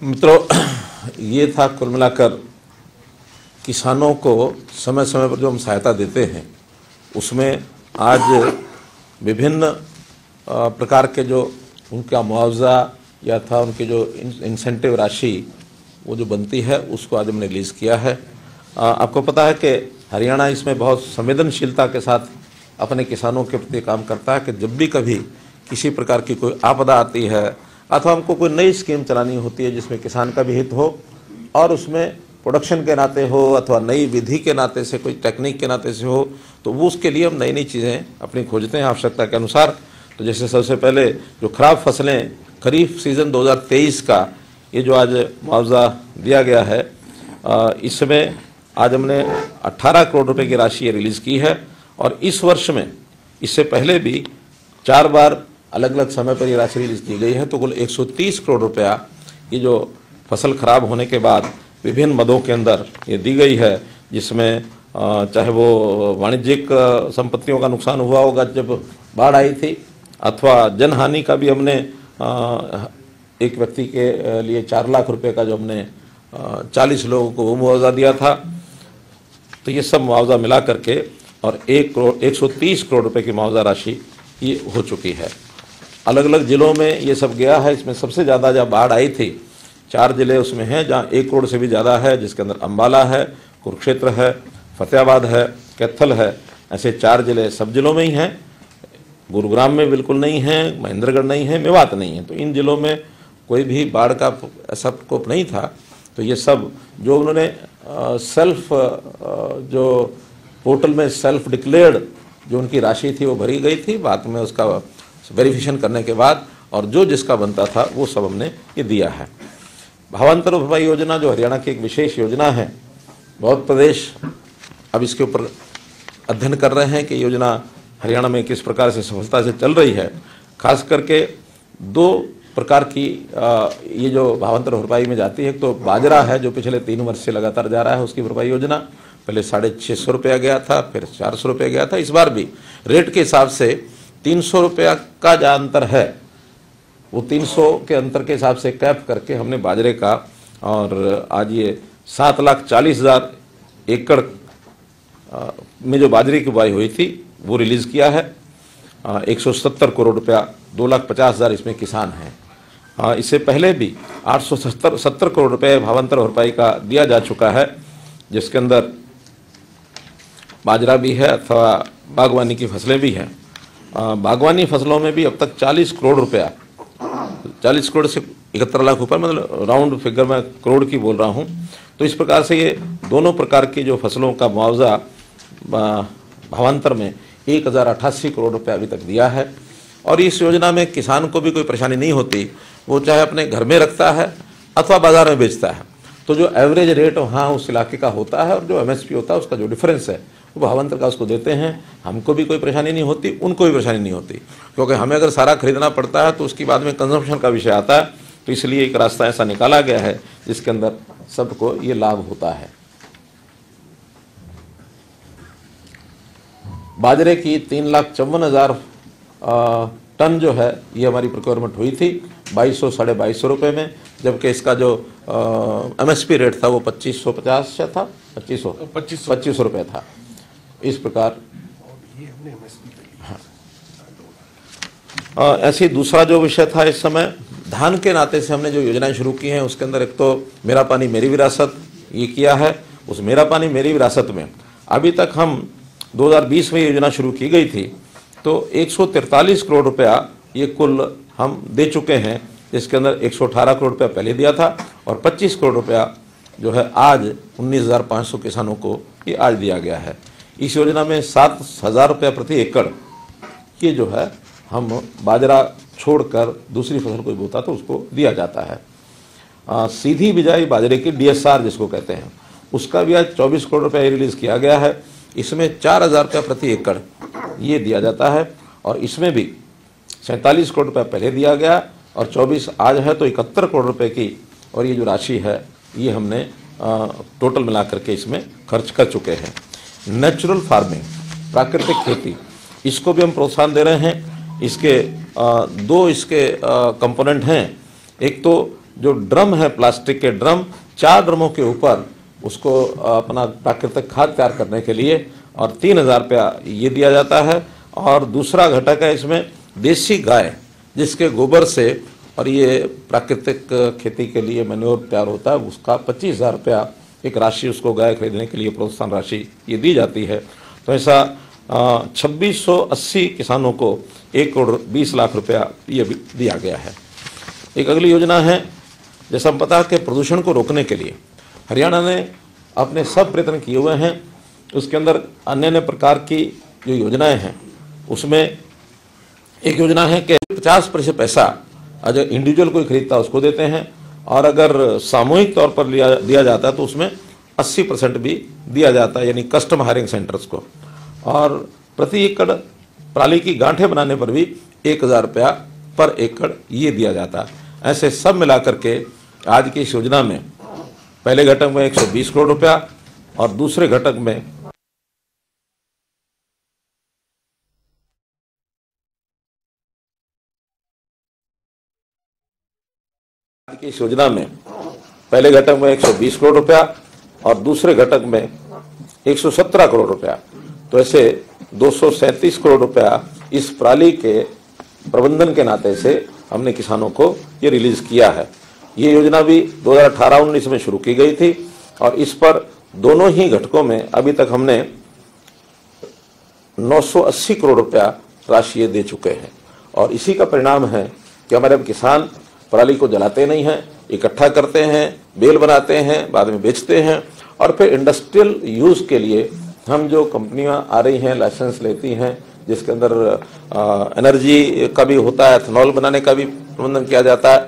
मित्रों, ये था कुल मिलाकर किसानों को समय समय पर जो हम सहायता देते हैं उसमें आज विभिन्न प्रकार के जो उनका मुआवजा या था उनकी जो इंसेंटिव राशि वो जो बनती है उसको आज हमने रिलीज़ किया है। आपको पता है कि हरियाणा इसमें बहुत संवेदनशीलता के साथ अपने किसानों के प्रति काम करता है कि जब भी कभी किसी प्रकार की कोई आपदा आती है अथवा हमको कोई नई स्कीम चलानी होती है जिसमें किसान का भी हित हो और उसमें प्रोडक्शन के नाते हो अथवा नई विधि के नाते से कोई टेक्निक के नाते से हो तो वो उसके लिए हम नई नई चीज़ें अपनी खोजते हैं आवश्यकता के अनुसार। तो जैसे सबसे पहले जो खराब फसलें खरीफ सीज़न 2023 का ये जो आज मुआवजा दिया गया है, इसमें आज हमने 18 करोड़ रुपए की राशि रिलीज़ की है और इस वर्ष में इससे पहले भी 4 बार अलग अलग समय पर ये राशि रिलीज़ की गई है। तो कुल 130 करोड़ रुपया ये जो फसल खराब होने के बाद विभिन्न मदों के अंदर ये दी गई है, जिसमें चाहे वो वाणिज्यिक संपत्तियों का नुकसान हुआ होगा जब बाढ़ आई थी अथवा जनहानि का भी हमने एक व्यक्ति के लिए 4 लाख रुपए का जो हमने 40 लोगों को वो मुआवजा दिया था। तो ये सब मुआवजा मिला करके और 130 करोड़ रुपए की मुआवजा राशि ये हो चुकी है। अलग अलग ज़िलों में ये सब गया है। इसमें सबसे ज़्यादा जब बाढ़ आई थी 4 ज़िले उसमें हैं जहाँ 1 करोड़ से भी ज़्यादा है, जिसके अंदर अम्बाला है, कुरुक्षेत्र है, फतेहाबाद है, कैथल है। ऐसे 4 ज़िले सब ज़िलों में ही हैं। गुरुग्राम में बिल्कुल नहीं है, महेंद्रगढ़ नहीं है, मेवात नहीं है। तो इन ज़िलों में कोई भी बाढ़ का ऐसा प्रकोप नहीं था। तो ये सब जो उन्होंने सेल्फ जो पोर्टल में सेल्फ डिक्लेयर्ड जो उनकी राशि थी वो भरी गई थी, बाद में उसका वेरिफिकेशन करने के बाद और जो जिसका बनता था वो सब हमने ये दिया है। भावांतर भरपाई योजना जो हरियाणा की एक विशेष योजना है, बहुत प्रदेश अब इसके ऊपर अध्ययन कर रहे हैं कि योजना हरियाणा में किस प्रकार से सफलता से चल रही है। खास करके 2 प्रकार की ये जो भावांतर भरपाई में जाती है। एक तो बाजरा है जो पिछले 3 वर्ष से लगातार जा रहा है, उसकी भरपाई योजना पहले 650 रुपया गया था, फिर 400 रुपया गया था। इस बार भी रेट के हिसाब से 300 रुपया का जो अंतर है वो 300 के अंतर के हिसाब से कैप करके हमने बाजरे का और आज ये 7,40,000 एकड़ में जो बाजरे की बुआई हुई थी वो रिलीज़ किया है। 170 करोड़ रुपया 2,50,000 इसमें किसान हैं। इससे पहले भी 870 करोड़ रुपये भावांतर भरपाई का दिया जा चुका है, जिसके अंदर बाजरा भी है अथवा बागवानी की फसलें भी हैं। बागवानी फसलों में भी अब तक 40 करोड़ रुपया 40 करोड़ से 71 लाख रुपये, मतलब राउंड फिगर में करोड़ की बोल रहा हूँ। तो इस प्रकार से ये दोनों प्रकार की जो फसलों का मुआवजा भावांतर में 1088 करोड़ रुपये अभी तक दिया है। और इस योजना में किसान को भी कोई परेशानी नहीं होती, वो चाहे अपने घर में रखता है अथवा बाज़ार में बेचता है। तो जो एवरेज रेट वहाँ उस इलाके का होता है और जो MSP होता है उसका जो डिफरेंस है वो भावांतर का उसको देते हैं। हमको भी कोई परेशानी नहीं होती, उनको भी परेशानी नहीं होती, क्योंकि हमें अगर सारा खरीदना पड़ता है तो उसकी बाद में कंजम्पशन का विषय आता है। तो इसलिए एक रास्ता ऐसा निकाला गया है जिसके अंदर सबको ये लाभ होता है। बाजरे की 3,54,000 टन जो है ये हमारी प्रोक्योरमेंट हुई थी 2200 साढ़े 2200 रुपये में, जबकि इसका जो MSP रेट था वो 2550 था, 2500 रुपये था। इस प्रकार ऐसे ही दूसरा जो विषय था इस समय धान के नाते से हमने जो योजनाएं शुरू की हैं उसके अंदर एक तो मेरा पानी मेरी विरासत ये किया है। उस मेरा पानी मेरी विरासत में अभी तक हम 2020 में योजना शुरू की गई थी तो 143 करोड़ रुपया ये कुल हम दे चुके हैं, जिसके अंदर 118 करोड़ रुपया पहले दिया था और 25 करोड़ रुपया जो है आज 19,500 किसानों को ये आज दिया गया है। इस योजना में 7,000 रुपया प्रति एकड़ ये जो है हम बाजरा छोड़कर दूसरी फसल कोई बोता तो उसको दिया जाता है। सीधी बिजाई बाजरे की DSR जिसको कहते हैं उसका भी आज 24 करोड़ रुपया रिलीज़ किया गया है। इसमें 4,000 रुपया प्रति एकड़ ये दिया जाता है और इसमें भी 47 करोड़ रुपया पहले दिया गया और 24 आज है, तो 71 करोड़ रुपए की और ये जो राशि है ये हमने टोटल मिला करके इसमें खर्च कर चुके हैं। नेचुरल फार्मिंग प्राकृतिक खेती इसको भी हम प्रोत्साहन दे रहे हैं। इसके 2 इसके कंपोनेंट हैं। एक तो जो ड्रम है, प्लास्टिक के ड्रम, 4 ड्रमों के ऊपर उसको अपना प्राकृतिक खाद तैयार करने के लिए, और 3,000 रुपया ये दिया जाता है। और दूसरा घटक है इसमें देसी गाय, जिसके गोबर से और ये प्राकृतिक खेती के लिए मैन्योर तैयार होता है, उसका 25,000 रुपया एक राशि उसको गाय खरीदने के लिए प्रोत्साहन राशि ये दी जाती है। तो ऐसा 2680 किसानों को 1,20,00,000 रुपया ये भी दिया गया है। एक अगली योजना है, जैसा हम पता है कि प्रदूषण को रोकने के लिए हरियाणा ने अपने सब प्रयत्न किए हुए हैं। उसके अंदर अन्य अन्य प्रकार की जो योजनाएं हैं, उसमें एक योजना है कि 50% पैसा अगर इंडिविजुअल कोई खरीदता है उसको देते हैं, और अगर सामूहिक तौर पर दिया जाता है तो उसमें 80% भी दिया जाता है, यानी कस्टम हायरिंग सेंटर्स को। और प्रति एकड़ पराली की गांठें बनाने पर भी 1,000 रुपया पर एकड़ ये दिया जाता है। ऐसे सब मिलाकर के आज की इस योजना में पहले घटक में 120 करोड़ रुपया और दूसरे घटक में इस योजना में पहले घटक में 120 करोड़ रुपया और दूसरे घटक में 117 करोड़ रुपया, तो ऐसे 237 करोड़ रुपया इस पराली के प्रबंधन के नाते से हमने किसानों को ये रिलीज किया है। ये योजना भी 2018-19 में शुरू की गई थी और इस पर दोनों ही घटकों में अभी तक हमने 980 करोड़ रुपया राशि दे चुके हैं। और इसी का परिणाम है कि हमारे किसान पराली को जलाते नहीं हैं, इकट्ठा करते हैं, बेल बनाते हैं, बाद में बेचते हैं, और फिर इंडस्ट्रियल यूज़ के लिए हम जो कंपनियां आ रही हैं लाइसेंस लेती हैं, जिसके अंदर एनर्जी का भी होता है, एथेनॉल बनाने का भी प्रबंधन किया जाता है,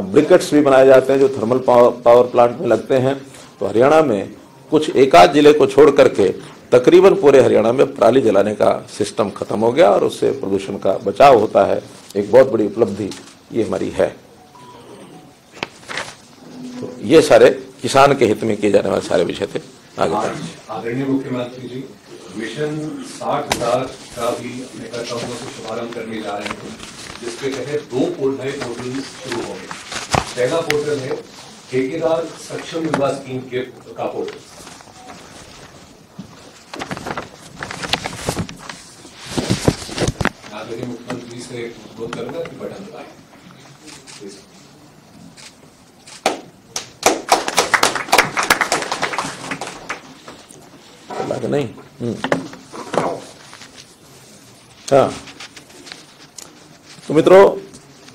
ब्रिकेट्स भी बनाए जाते हैं जो थर्मल पावर प्लांट में लगते हैं। तो हरियाणा में कुछ एकाध जिले को छोड़ करके तकरीबन पूरे हरियाणा में पराली जलाने का सिस्टम खत्म हो गया और उससे प्रदूषण का बचाव होता है। एक बहुत बड़ी उपलब्धि ये हमारी है। तो ये सारे किसान के हित में किए जाने वाले सारे विषय थे। आगे आदरणीय मुख्यमंत्री जी, मिशन 60,000 का भी अपने कर्तव्यों से शुभारंभ करने जा रहे हैं, जिसके तहत 2 नए पोर्टल शुरू होंगे। पहला पोर्टल है ठेकेदार सक्षम युवा स्कीम का पोर्टल। आदरणीय मुख्यमंत्री से अनुरोध करूंगा कि बटन दबाएं। नहीं हाँ, तो मित्रों,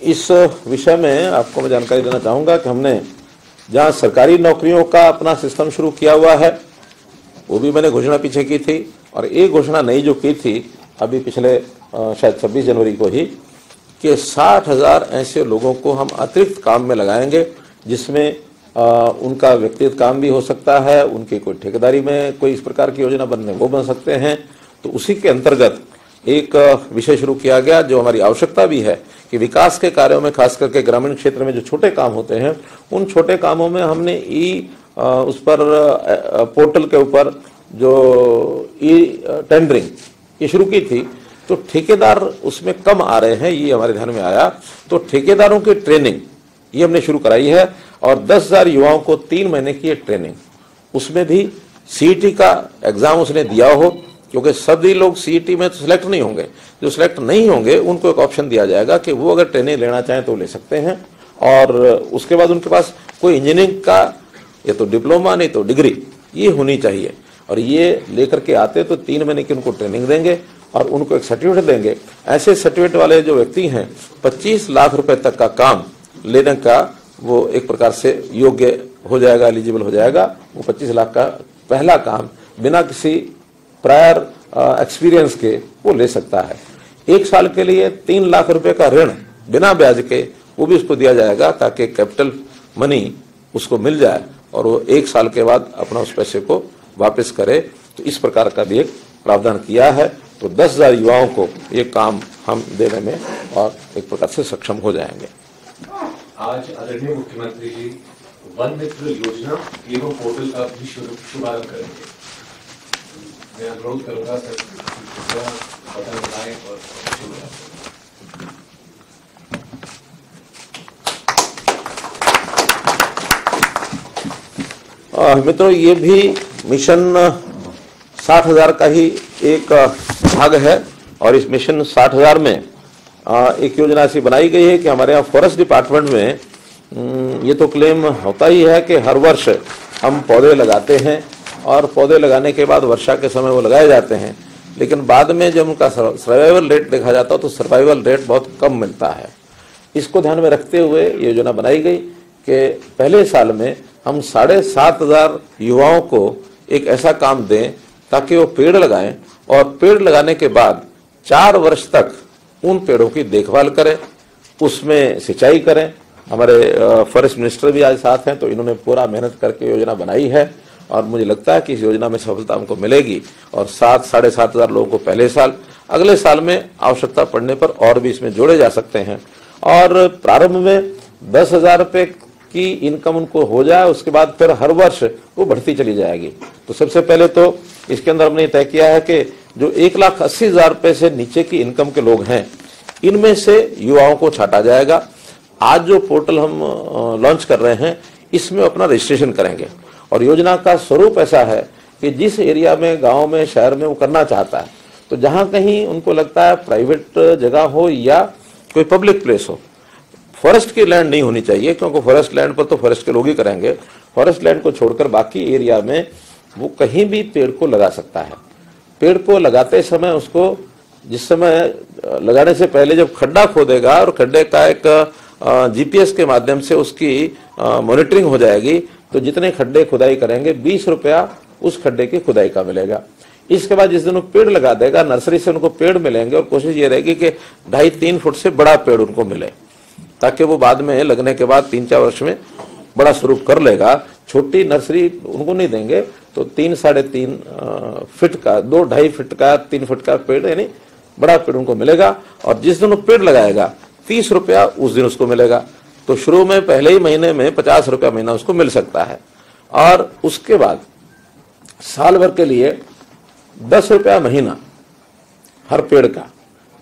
इस विषय में आपको मैं जानकारी देना चाहूंगा कि हमने जहां सरकारी नौकरियों का अपना सिस्टम शुरू किया हुआ है, वो भी मैंने घोषणा पीछे की थी, और एक घोषणा नई जो की थी अभी पिछले शायद 26 जनवरी को ही, कि 60,000 ऐसे लोगों को हम अतिरिक्त काम में लगाएंगे, जिसमें उनका व्यक्तिगत काम भी हो सकता है, उनकी कोई ठेकेदारी में कोई इस प्रकार की योजना बनने वो बन सकते हैं। तो उसी के अंतर्गत एक विषय शुरू किया गया, जो हमारी आवश्यकता भी है कि विकास के कार्यों में, खास करके ग्रामीण क्षेत्र में जो छोटे काम होते हैं, उन छोटे कामों में हमने उस पर पोर्टल के ऊपर जो टेंडरिंग ये शुरू की थी। तो ठेकेदार उसमें कम आ रहे हैं, ये हमारे ध्यान में आया। तो ठेकेदारों की ट्रेनिंग ये हमने शुरू कराई है, और 10,000 युवाओं को 3 महीने की ट्रेनिंग, उसमें भी सीईटी का एग्जाम उसने दिया हो, क्योंकि सभी लोग सीईटी में तो सिलेक्ट नहीं होंगे। जो सिलेक्ट नहीं होंगे उनको एक ऑप्शन दिया जाएगा कि वो अगर ट्रेनिंग लेना चाहें तो ले सकते हैं, और उसके बाद उनके पास कोई इंजीनियरिंग का या तो डिप्लोमा नहीं तो डिग्री ये होनी चाहिए, और ये लेकर के आते तो 3 महीने की उनको ट्रेनिंग देंगे और उनको एक सर्टिफिकेट देंगे। ऐसे सर्टिफिकेट वाले जो व्यक्ति हैं 25 लाख रुपए तक का काम लेने का वो एक प्रकार से योग्य हो जाएगा, एलिजिबल हो जाएगा। वो 25 लाख का पहला काम बिना किसी प्रायर एक्सपीरियंस के वो ले सकता है। 1 साल के लिए 3 लाख रुपए का ऋण बिना ब्याज के वो भी उसको दिया जाएगा, ताकि कैपिटल मनी उसको मिल जाए और वो 1 साल के बाद अपना उस पैसे को वापस करे। तो इस प्रकार का भी एक प्रावधान किया है। तो 10,000 युवाओं को ये काम हम देने में और एक प्रकार से सक्षम हो जाएंगे। आज आदरणीय मुख्यमंत्री जी वन मित्र योजना एवं पोर्टल का भी शुभारंभ करेंगे। मैं अनुरोध करूंगा सर, बटन दबाएं और शुरू करें। मित्रों, ये भी मिशन 60,000 का ही एक भाग है और इस मिशन 60,000 में एक योजना ऐसी बनाई गई है कि हमारे यहाँ फॉरेस्ट डिपार्टमेंट में ये तो क्लेम होता ही है कि हर वर्ष हम पौधे लगाते हैं और पौधे लगाने के बाद वर्षा के समय वो लगाए जाते हैं, लेकिन बाद में जब उनका सर्वाइवल रेट देखा जाता है तो सर्वाइवल रेट बहुत कम मिलता है। इसको ध्यान में रखते हुए ये योजना बनाई गई कि पहले साल में हम 7,500 युवाओं को एक ऐसा काम दें ताकि वो पेड़ लगाएं और पेड़ लगाने के बाद 4 वर्ष तक उन पेड़ों की देखभाल करें, उसमें सिंचाई करें। हमारे फॉरेस्ट मिनिस्टर भी आज साथ हैं, तो इन्होंने पूरा मेहनत करके योजना बनाई है और मुझे लगता है कि इस योजना में सफलता हमको मिलेगी। और 7,500 लोगों को पहले साल, अगले साल में आवश्यकता पड़ने पर और भी इसमें जोड़े जा सकते हैं। और प्रारंभ में 10,000 रुपये की इनकम उनको हो जाए, उसके बाद फिर हर वर्ष वो बढ़ती चली जाएगी। तो सबसे पहले तो इसके अंदर हमने तय किया है कि जो 1,80,000 रुपये से नीचे की इनकम के लोग हैं, इनमें से युवाओं को छांटा जाएगा। आज जो पोर्टल हम लॉन्च कर रहे हैं, इसमें अपना रजिस्ट्रेशन करेंगे और योजना का स्वरूप ऐसा है कि जिस एरिया में, गांव में, शहर में वो करना चाहता है, तो जहां कहीं उनको लगता है प्राइवेट जगह हो या कोई पब्लिक प्लेस हो, फॉरेस्ट की लैंड नहीं होनी चाहिए, क्योंकि फॉरेस्ट लैंड पर तो फॉरेस्ट के लोग ही करेंगे। फॉरेस्ट लैंड को छोड़कर बाकी एरिया में वो कहीं भी पेड़ को लगा सकता है। पेड़ को लगाते समय उसको, जिस समय लगाने से पहले जब खड्डा खोदेगा और खड्डे का एक जीपीएस के माध्यम से उसकी मॉनिटरिंग हो जाएगी, तो जितने खड्डे खुदाई करेंगे 20 रुपया उस खड्डे की खुदाई का मिलेगा। इसके बाद जिस दिन वो पेड़ लगा देगा, नर्सरी से उनको पेड़ मिलेंगे और कोशिश ये रहेगी कि 2.5-3 फुट से बड़ा पेड़ उनको मिले, ताकि वो बाद में लगने के बाद 3-4 वर्ष में बड़ा स्वरूप कर लेगा। छोटी नर्सरी उनको नहीं देंगे, तो 3-3.5 फीट का, 2-2.5 फीट का, 3 फीट का पेड़, यानी बड़ा पेड़ उनको मिलेगा। और जिस दिन वो पेड़ लगाएगा 30 रुपया उस दिन उसको मिलेगा। तो शुरू में पहले ही महीने में 50 रुपया महीना उसको मिल सकता है। और उसके बाद साल भर के लिए 10 रुपया महीना हर पेड़ का।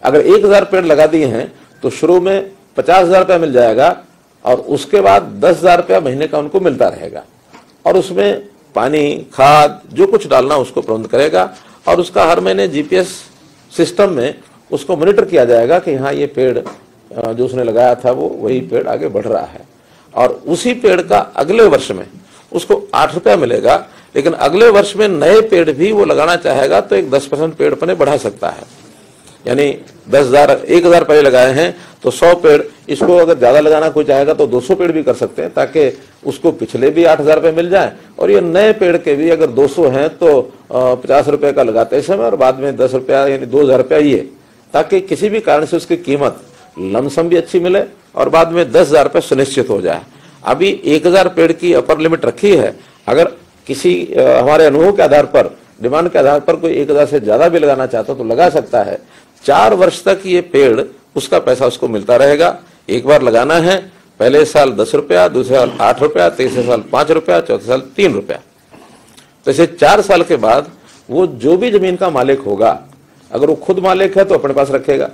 अगर 1,000 पेड़ लगा दिए हैं तो शुरू में 50,000 रुपया मिल जाएगा और उसके बाद 10,000 रुपया महीने का उनको मिलता रहेगा। और उसमें पानी, खाद, जो कुछ डालना उसको प्रबंध करेगा और उसका हर महीने जीपीएस सिस्टम में उसको मॉनिटर किया जाएगा कि हाँ, ये पेड़ जो उसने लगाया था वो वही पेड़ आगे बढ़ रहा है। और उसी पेड़ का अगले वर्ष में उसको 8 रुपया मिलेगा, लेकिन अगले वर्ष में नए पेड़ भी वो लगाना चाहेगा तो एक 10% पेड़ पने बढ़ा सकता है। यानी 1,000 पहले लगाए हैं तो 100 पेड़, इसको अगर ज्यादा लगाना कोई चाहेगा तो 200 पेड़ भी कर सकते हैं, ताकि उसको पिछले भी 8,000 रुपये मिल जाए और ये नए पेड़ के भी अगर 200 हैं तो 50 रुपये का लगाते समय और बाद में 10 रुपया यानी 2,000 रुपया ये, ताकि किसी भी कारण से उसकी कीमत लमसम भी अच्छी मिले और बाद में 10,000 रुपये सुनिश्चित हो जाए। अभी 1,000 पेड़ की अपर लिमिट रखी है। अगर किसी हमारे अनुभव के आधार पर, डिमांड के आधार पर कोई 1,000 से ज्यादा भी लगाना चाहता तो लगा सकता है। 4 वर्ष तक ये पेड़, उसका पैसा उसको मिलता रहेगा। एक बार लगाना है, पहले साल 10 रुपया, दूसरे साल 8 रुपया, तीसरे साल 5 रुपया, चौथे साल 3 रुपया। तो इसे 4 साल के बाद वो जो भी जमीन का मालिक होगा, अगर वो खुद मालिक है तो अपने पास रखेगा,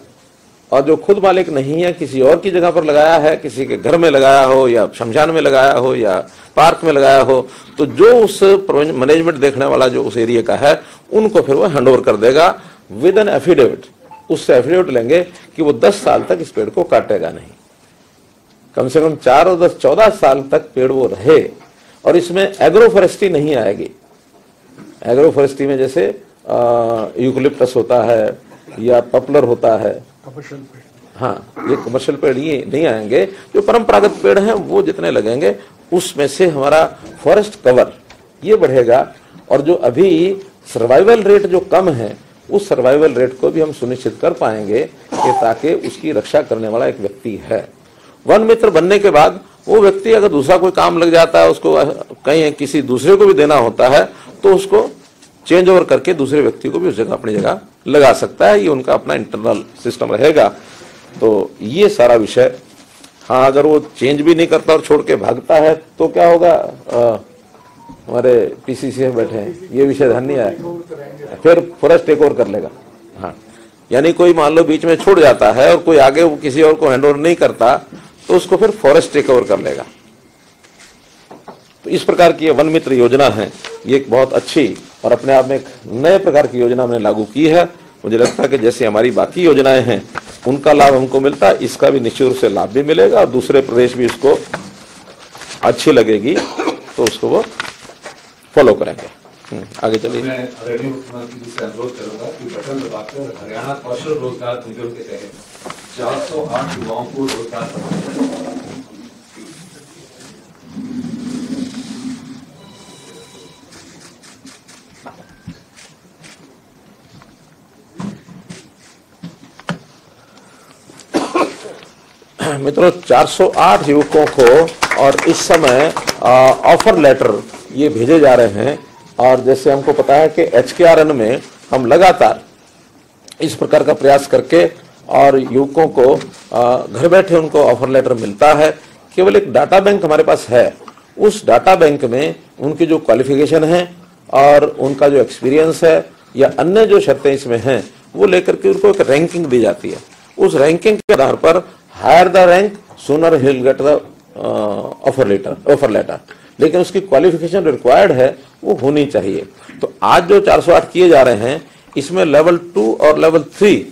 और जो खुद मालिक नहीं है, किसी और की जगह पर लगाया है, किसी के घर में लगाया हो या शमशान में लगाया हो या पार्क में लगाया हो, तो जो उस मैनेजमेंट देखने वाला जो उस एरिया का है, उनको फिर वो हैंड ओवर कर देगा विद एन एफिडेविट। उससे एफिडेविट लेंगे कि वो 10 साल तक इस पेड़ को काटेगा नहीं, कम से कम 4 और 10, 14 साल तक पेड़ वो रहे। और इसमें एग्रो फॉरेस्ट्री नहीं आएगी। एग्रो फॉरेस्ट्री में जैसे यूकलिप्टस होता है या पॉपुलर होता है, हाँ, ये कमर्शियल पेड़ ये नहीं आएंगे। जो परंपरागत पेड़ हैं वो जितने लगेंगे उसमें से हमारा फॉरेस्ट कवर ये बढ़ेगा। और जो अभी सर्वाइवल रेट जो कम है, उस सर्वाइवल रेट को भी हम सुनिश्चित कर पाएंगे कि ताकि उसकी रक्षा करने वाला एक व्यक्ति है। वन मित्र बनने के बाद वो व्यक्ति अगर दूसरा कोई काम लग जाता है, उसको कहीं किसी दूसरे को भी देना होता है, तो उसको चेंज ओवर करके दूसरे व्यक्ति को भी उस जगह अपनी जगह लगा सकता है। ये उनका अपना इंटरनल सिस्टम रहेगा। तो ये सारा विषय, हाँ, अगर वो चेंज भी नहीं करता और छोड़ के भागता है तो क्या होगा? हमारे पीसीसी में बैठे हैं, ये विषय ध्यान नहीं आया, फिर फॉरेस्ट टेक ओवर कर लेगा। हाँ, यानी कोई मान लो बीच में छोड़ जाता है और कोई आगे वो किसी और को हैंड ओवर नहीं करता, तो उसको फिर फॉरेस्ट टेक ओवर कर लेगा। तो इस प्रकार की ये वन मित्र योजना है, ये एक बहुत अच्छी और अपने आप में एक नए प्रकार की योजना हमने लागू की है। मुझे लगता है कि जैसे हमारी बाकी योजनाएं हैं उनका लाभ हमको मिलता है, इसका भी निश्चित रूप से लाभ भी मिलेगा और दूसरे प्रदेश भी इसको अच्छी लगेगी तो उसको वो फॉलो करेंगे। आगे चलिए। मैं आदरणीय मुख्यमंत्री जी से अनुरोध करूंगा कि बटन दबाकर हरियाणा कौशल रोजगार निगम के तहत 408 युवाओं को रोजगार प्रदान करें। मित्रों, 408 युवकों को और इस समय ऑफर लेटर ये भेजे जा रहे हैं और जैसे हमको पता है कि HKRN में हम लगातार इस प्रकार का प्रयास करके और युवकों को घर बैठे उनको ऑफर लेटर मिलता है। केवल एक डाटा बैंक हमारे पास है, उस डाटा बैंक में उनकी जो क्वालिफिकेशन है और उनका जो एक्सपीरियंस है या अन्य जो शर्तें इसमें हैं वो लेकर के उनको एक रैंकिंग दी जाती है। उस रैंकिंग के आधार पर higher the rank sooner he will get the offer letter, लेकिन उसकी क्वालिफिकेशन रिक्वायर्ड है वो होनी चाहिए। तो आज जो 408 किए जा रहे हैं इसमें लेवल 2 और लेवल 3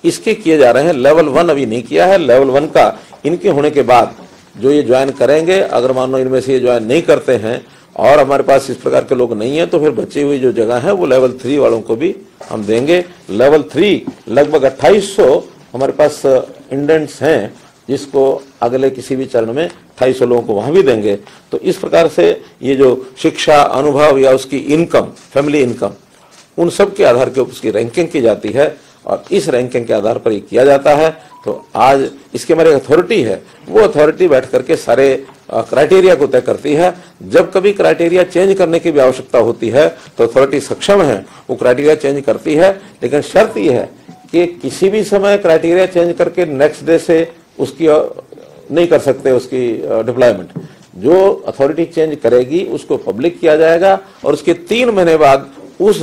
इसके किए जा रहे हैं, लेवल 1 अभी नहीं किया है। लेवल 1 का इनके होने के बाद जो ये ज्वाइन करेंगे, अगर मान लो इनमें से ये ज्वाइन नहीं करते हैं और हमारे पास इस प्रकार के लोग नहीं है तो फिर बची हुई जो जगह है वो लेवल 3 वालों को भी हम देंगे। लेवल 3 लगभग 2800 हमारे पास इंडेंट्स हैं जिसको अगले किसी भी चरण में 2800 लोगों को वहां भी देंगे। तो इस प्रकार से ये जो शिक्षा, अनुभव या उसकी इनकम, फैमिली इनकम, उन सब के आधार के ऊपर उसकी रैंकिंग की जाती है और इस रैंकिंग के आधार पर ये किया जाता है। तो आज इसके हमारे अथॉरिटी है, वो अथॉरिटी बैठ करके सारे क्राइटेरिया को तय करती है। जब कभी क्राइटेरिया चेंज करने की भी आवश्यकता होती है तो अथॉरिटी सक्षम है, वो क्राइटेरिया चेंज करती है, लेकिन शर्त ये है कि किसी भी समय क्राइटेरिया चेंज करके नेक्स्ट डे से उसकी नहीं कर सकते उसकी डिप्लॉयमेंट। जो अथॉरिटी चेंज करेगी उसको पब्लिक किया जाएगा और उसके 3 महीने बाद उस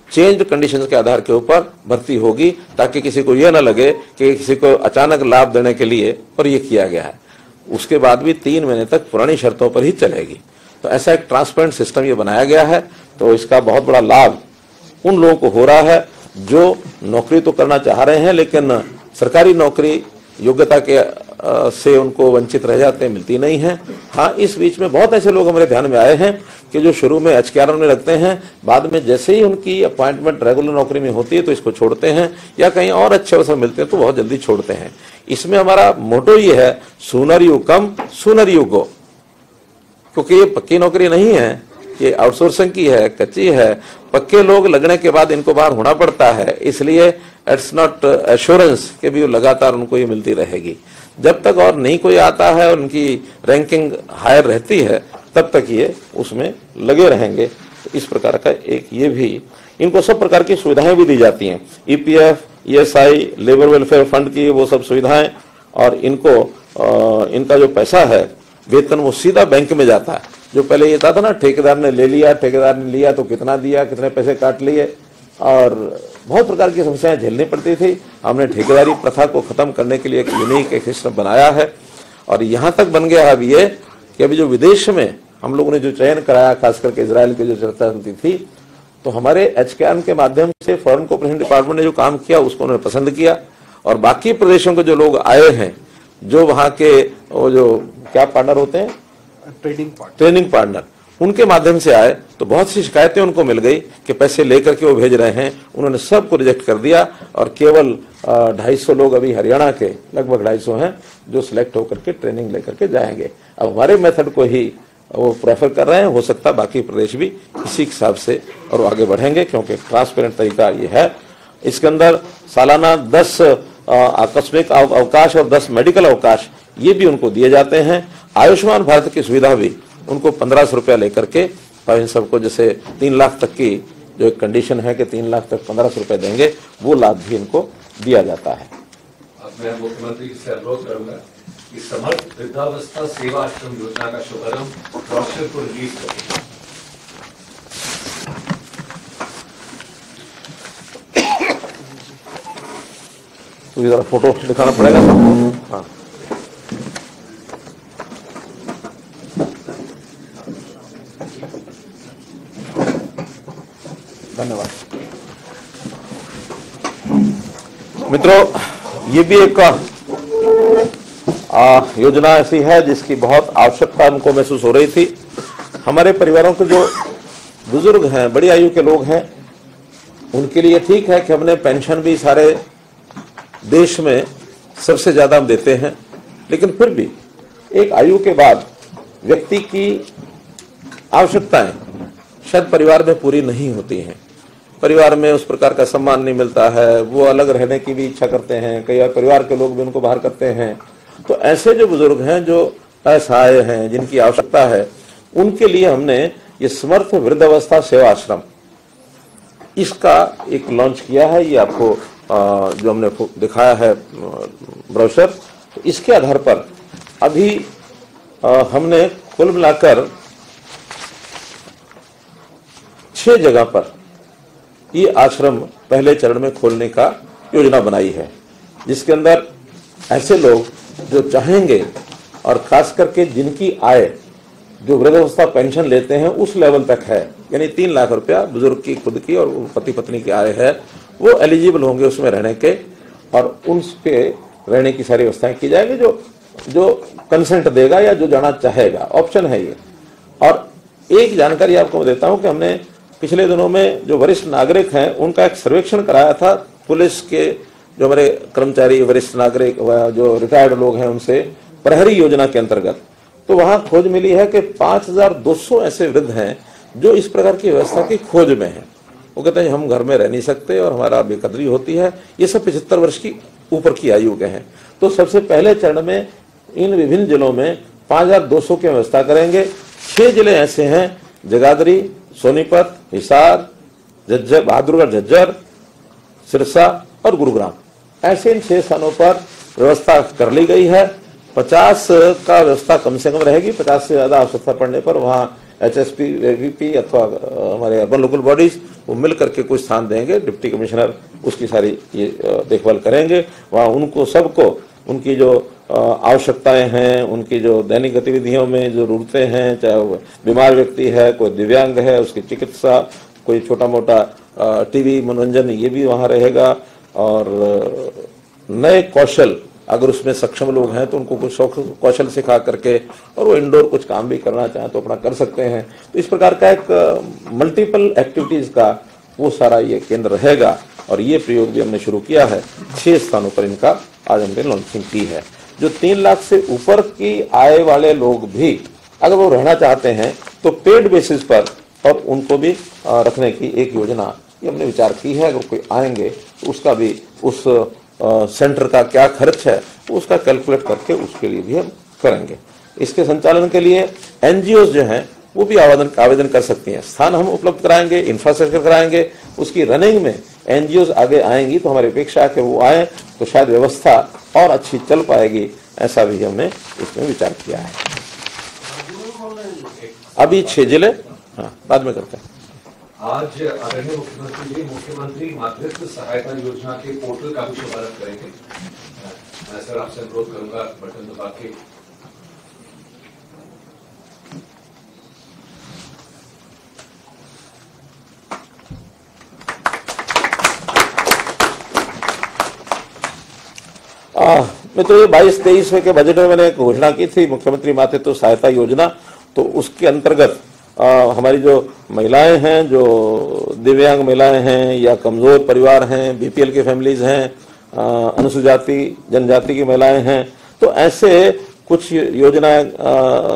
चेंज कंडीशंस के आधार के ऊपर भर्ती होगी, ताकि किसी को यह ना लगे कि किसी को अचानक लाभ देने के लिए पर यह किया गया है। उसके बाद भी 3 महीने तक पुरानी शर्तों पर ही चलेगी। तो ऐसा एक ट्रांसपेरेंट सिस्टम ये बनाया गया है। तो इसका बहुत बड़ा लाभ उन लोगों को हो रहा है जो नौकरी तो करना चाह रहे हैं लेकिन सरकारी नौकरी योग्यता के से उनको वंचित रह जाते हैं, मिलती नहीं है। हाँ, इस बीच में बहुत ऐसे लोग हमारे ध्यान में आए हैं कि जो शुरू में HKRN में लगते हैं, बाद में जैसे ही उनकी अपॉइंटमेंट रेगुलर नौकरी में होती है तो इसको छोड़ते हैं या कहीं और अच्छे अवसर मिलते हैं तो बहुत जल्दी छोड़ते हैं। इसमें हमारा मोटो ये है, sooner you come sooner you go, क्योंकि ये पक्की नौकरी नहीं है, ये आउटसोर्सिंग की है, कच्ची है। पक्के लोग लगने के बाद इनको बाहर होना पड़ता है, इसलिए इट्स नॉट एश्योरेंस कि भी लगातार उनको ये मिलती रहेगी। जब तक और नहीं कोई आता है और उनकी रैंकिंग हायर रहती है तब तक ये उसमें लगे रहेंगे। तो इस प्रकार का एक ये भी इनको सब प्रकार की सुविधाएं भी दी जाती हैं, EPF, ESI, labour welfare fund की वो सब सुविधाएं, और इनको इनका जो पैसा है वेतन वो सीधा बैंक में जाता है। जो पहले ये था ना, ठेकेदार ने ले लिया, ठेकेदार ने लिया तो कितना दिया, कितने पैसे काट लिए, और बहुत प्रकार की समस्याएं झेलनी पड़ती थी। हमने ठेकेदारी प्रथा को खत्म करने के लिए एक यूनिक एक सिस्टम बनाया है और यहाँ तक बन गया है अभी ये कि अभी जो विदेश में हम लोगों ने जो चयन कराया, खास करके इजराइल की जो चर्चा होती थी, तो हमारे HKRN के माध्यम से फॉरेन कोऑपरेशन डिपार्टमेंट ने जो काम किया उसको उन्होंने पसंद किया और बाकी प्रदेशों के जो लोग आए हैं, जो वहाँ के वो जो क्या पार्टनर होते हैं, ट्रेनिंग पार्टनर, उनके माध्यम से आए तो बहुत सी शिकायतें उनको मिल गई कि पैसे लेकर के वो भेज रहे हैं। उन्होंने सबको रिजेक्ट कर दिया और केवल 250 लोग अभी हरियाणा के लगभग 250 हैं जो सिलेक्ट होकर के ट्रेनिंग लेकर के जाएंगे। अब हमारे मेथड को ही वो प्रेफर कर रहे हैं। हो सकता है बाकी प्रदेश भी इसी हिसाब से और आगे बढ़ेंगे, क्योंकि ट्रांसपेरेंट तरीका ये है। इसके अंदर सालाना 10 आकस्मिक अवकाश और 10 मेडिकल अवकाश ये भी उनको दिए जाते हैं। आयुष्मान भारत की सुविधा भी उनको 1500 रुपया लेकर के, और इन सबको जैसे 3 लाख तक की जो एक कंडीशन है कि 3 लाख तक 1500 रुपये देंगे, वो लाभ भी इनको दिया जाता है। अब मैं मुख्यमंत्री से अनुरोध करूंगा कि समर्थ वृद्धावस्था सेवा आश्रम योजना का शुभारंभ ब्रोशर को रिलीज करें। तो जरा फोटो दिखाना पड़ेगा सबको। हाँ, धन्यवाद। मित्रों, ये भी एक योजना ऐसी है जिसकी बहुत आवश्यकता हमको महसूस हो रही थी। हमारे परिवारों के जो बुजुर्ग हैं, बड़ी आयु के लोग हैं, उनके लिए ठीक है कि हमने पेंशन भी सारे देश में सबसे ज्यादा हम देते हैं, लेकिन फिर भी एक आयु के बाद व्यक्ति की आवश्यकताएं शायद परिवार में पूरी नहीं होती हैं। परिवार में उस प्रकार का सम्मान नहीं मिलता है, वो अलग रहने की भी इच्छा करते हैं, कई बार परिवार के लोग भी उनको बाहर करते हैं। तो ऐसे जो बुजुर्ग हैं, जो असहाय हैं, जिनकी आवश्यकता है, उनके लिए हमने ये समर्थ वृद्धावस्था सेवा आश्रम इसका एक लॉन्च किया है। ये आपको जो हमने दिखाया है ब्रोशर, तो इसके आधार पर अभी हमने कुल मिलाकर 6 जगह पर ये आश्रम पहले चरण में खोलने का योजना बनाई है, जिसके अंदर ऐसे लोग जो चाहेंगे और खास करके जिनकी आय जो वृद्धावस्था पेंशन लेते हैं उस लेवल तक है, यानी 3 लाख रुपया बुजुर्ग की खुद की और पति पत्नी की आय है, वो एलिजिबल होंगे उसमें रहने के, और उनके रहने की सारी व्यवस्थाएं की जाएगी। जो कंसेंट देगा या जो जाना चाहेगा, ऑप्शन है ये। और एक जानकारी आपको मैं देता हूं कि हमने पिछले दिनों में जो वरिष्ठ नागरिक हैं उनका एक सर्वेक्षण कराया था। पुलिस के जो हमारे कर्मचारी, वरिष्ठ नागरिक, जो रिटायर्ड लोग हैं, उनसे प्रहरी योजना के अंतर्गत, तो वहां खोज मिली है कि 5200 ऐसे वृद्ध हैं जो इस प्रकार की व्यवस्था की खोज में हैं। वो कहते हैं हम घर में रह नहीं सकते और हमारा बेकदरी होती है। ये सब 75 वर्ष की ऊपर की आयु के हैं। तो सबसे पहले चरण में इन विभिन्न जिलों में 5200 की व्यवस्था करेंगे। 6 जिले ऐसे हैं, जगाधरी, सोनीपत, हिसार, झज्जर, बहादुरगढ़, झज्जर, सिरसा और गुरुग्राम। ऐसे इन 6 स्थानों पर व्यवस्था कर ली गई है। 50 का व्यवस्था कम से कम रहेगी। 50 से ज्यादा आवश्यकता पड़ने पर वहां HSP, AVP अथवा हमारे अर्बन लोकल बॉडीज वो मिल करके कुछ स्थान देंगे। डिप्टी कमिश्नर उसकी सारी ये देखभाल करेंगे। वहां उनको सबको उनकी जो आवश्यकताएं हैं, उनकी जो दैनिक गतिविधियों में जो जरूरतें हैं, चाहे वो बीमार व्यक्ति है, कोई दिव्यांग है, उसकी चिकित्सा, कोई छोटा मोटा टीवी मनोरंजन, ये भी वहां रहेगा। और नए कौशल, अगर उसमें सक्षम लोग हैं तो उनको कुछ कौशल सिखा करके और वो इंडोर कुछ काम भी करना चाहें तो अपना कर सकते हैं। तो इस प्रकार का एक मल्टीपल एक्टिविटीज का वो सारा ये केंद्र रहेगा। और ये प्रयोग भी हमने शुरू किया है। 6 स्थानों पर इनका आज हमने लॉन्चिंग की है। जो 3 लाख से ऊपर की आय वाले लोग भी अगर वो रहना चाहते हैं तो पेड बेसिस पर और उनको भी रखने की एक योजना ये हमने विचार की है। अगर कोई आएंगे तो उसका भी उस सेंटर का क्या खर्च है उसका कैलकुलेट करके उसके लिए भी हम करेंगे। इसके संचालन के लिए NGOs जो हैं वो भी आवेदन कर सकती हैं। स्थान हम उपलब्ध कराएंगे, इंफ्रास्ट्रक्चर कराएंगे, उसकी रनिंग में NGOs आगे आएंगी। तो हमारी अपेक्षा है कि वो आए तो शायद व्यवस्था और अच्छी चल पाएगी। ऐसा भी हमने इसमें विचार किया है। अभी 6 जिले, हाँ बाद में करते हैं। आज आदरणीय मुख्यमंत्री जी मुख्यमंत्री मातृत्व सहायता योजना के पोर्टल का भी शुभारंभ करेंगे। मैं सर आपसे अनुरोध करूंगा बटन दबा के। मित्रों, ये 22-23 के बजट में मैंने एक घोषणा की थी, मुख्यमंत्री मातृत्व सहायता योजना। तो उसके अंतर्गत हमारी जो महिलाएं हैं, जो दिव्यांग महिलाएं हैं या कमजोर परिवार हैं, BPL के फैमिलीज हैं, अनुसूचित जाति जनजाति की महिलाएं हैं, तो ऐसे कुछ योजनाएं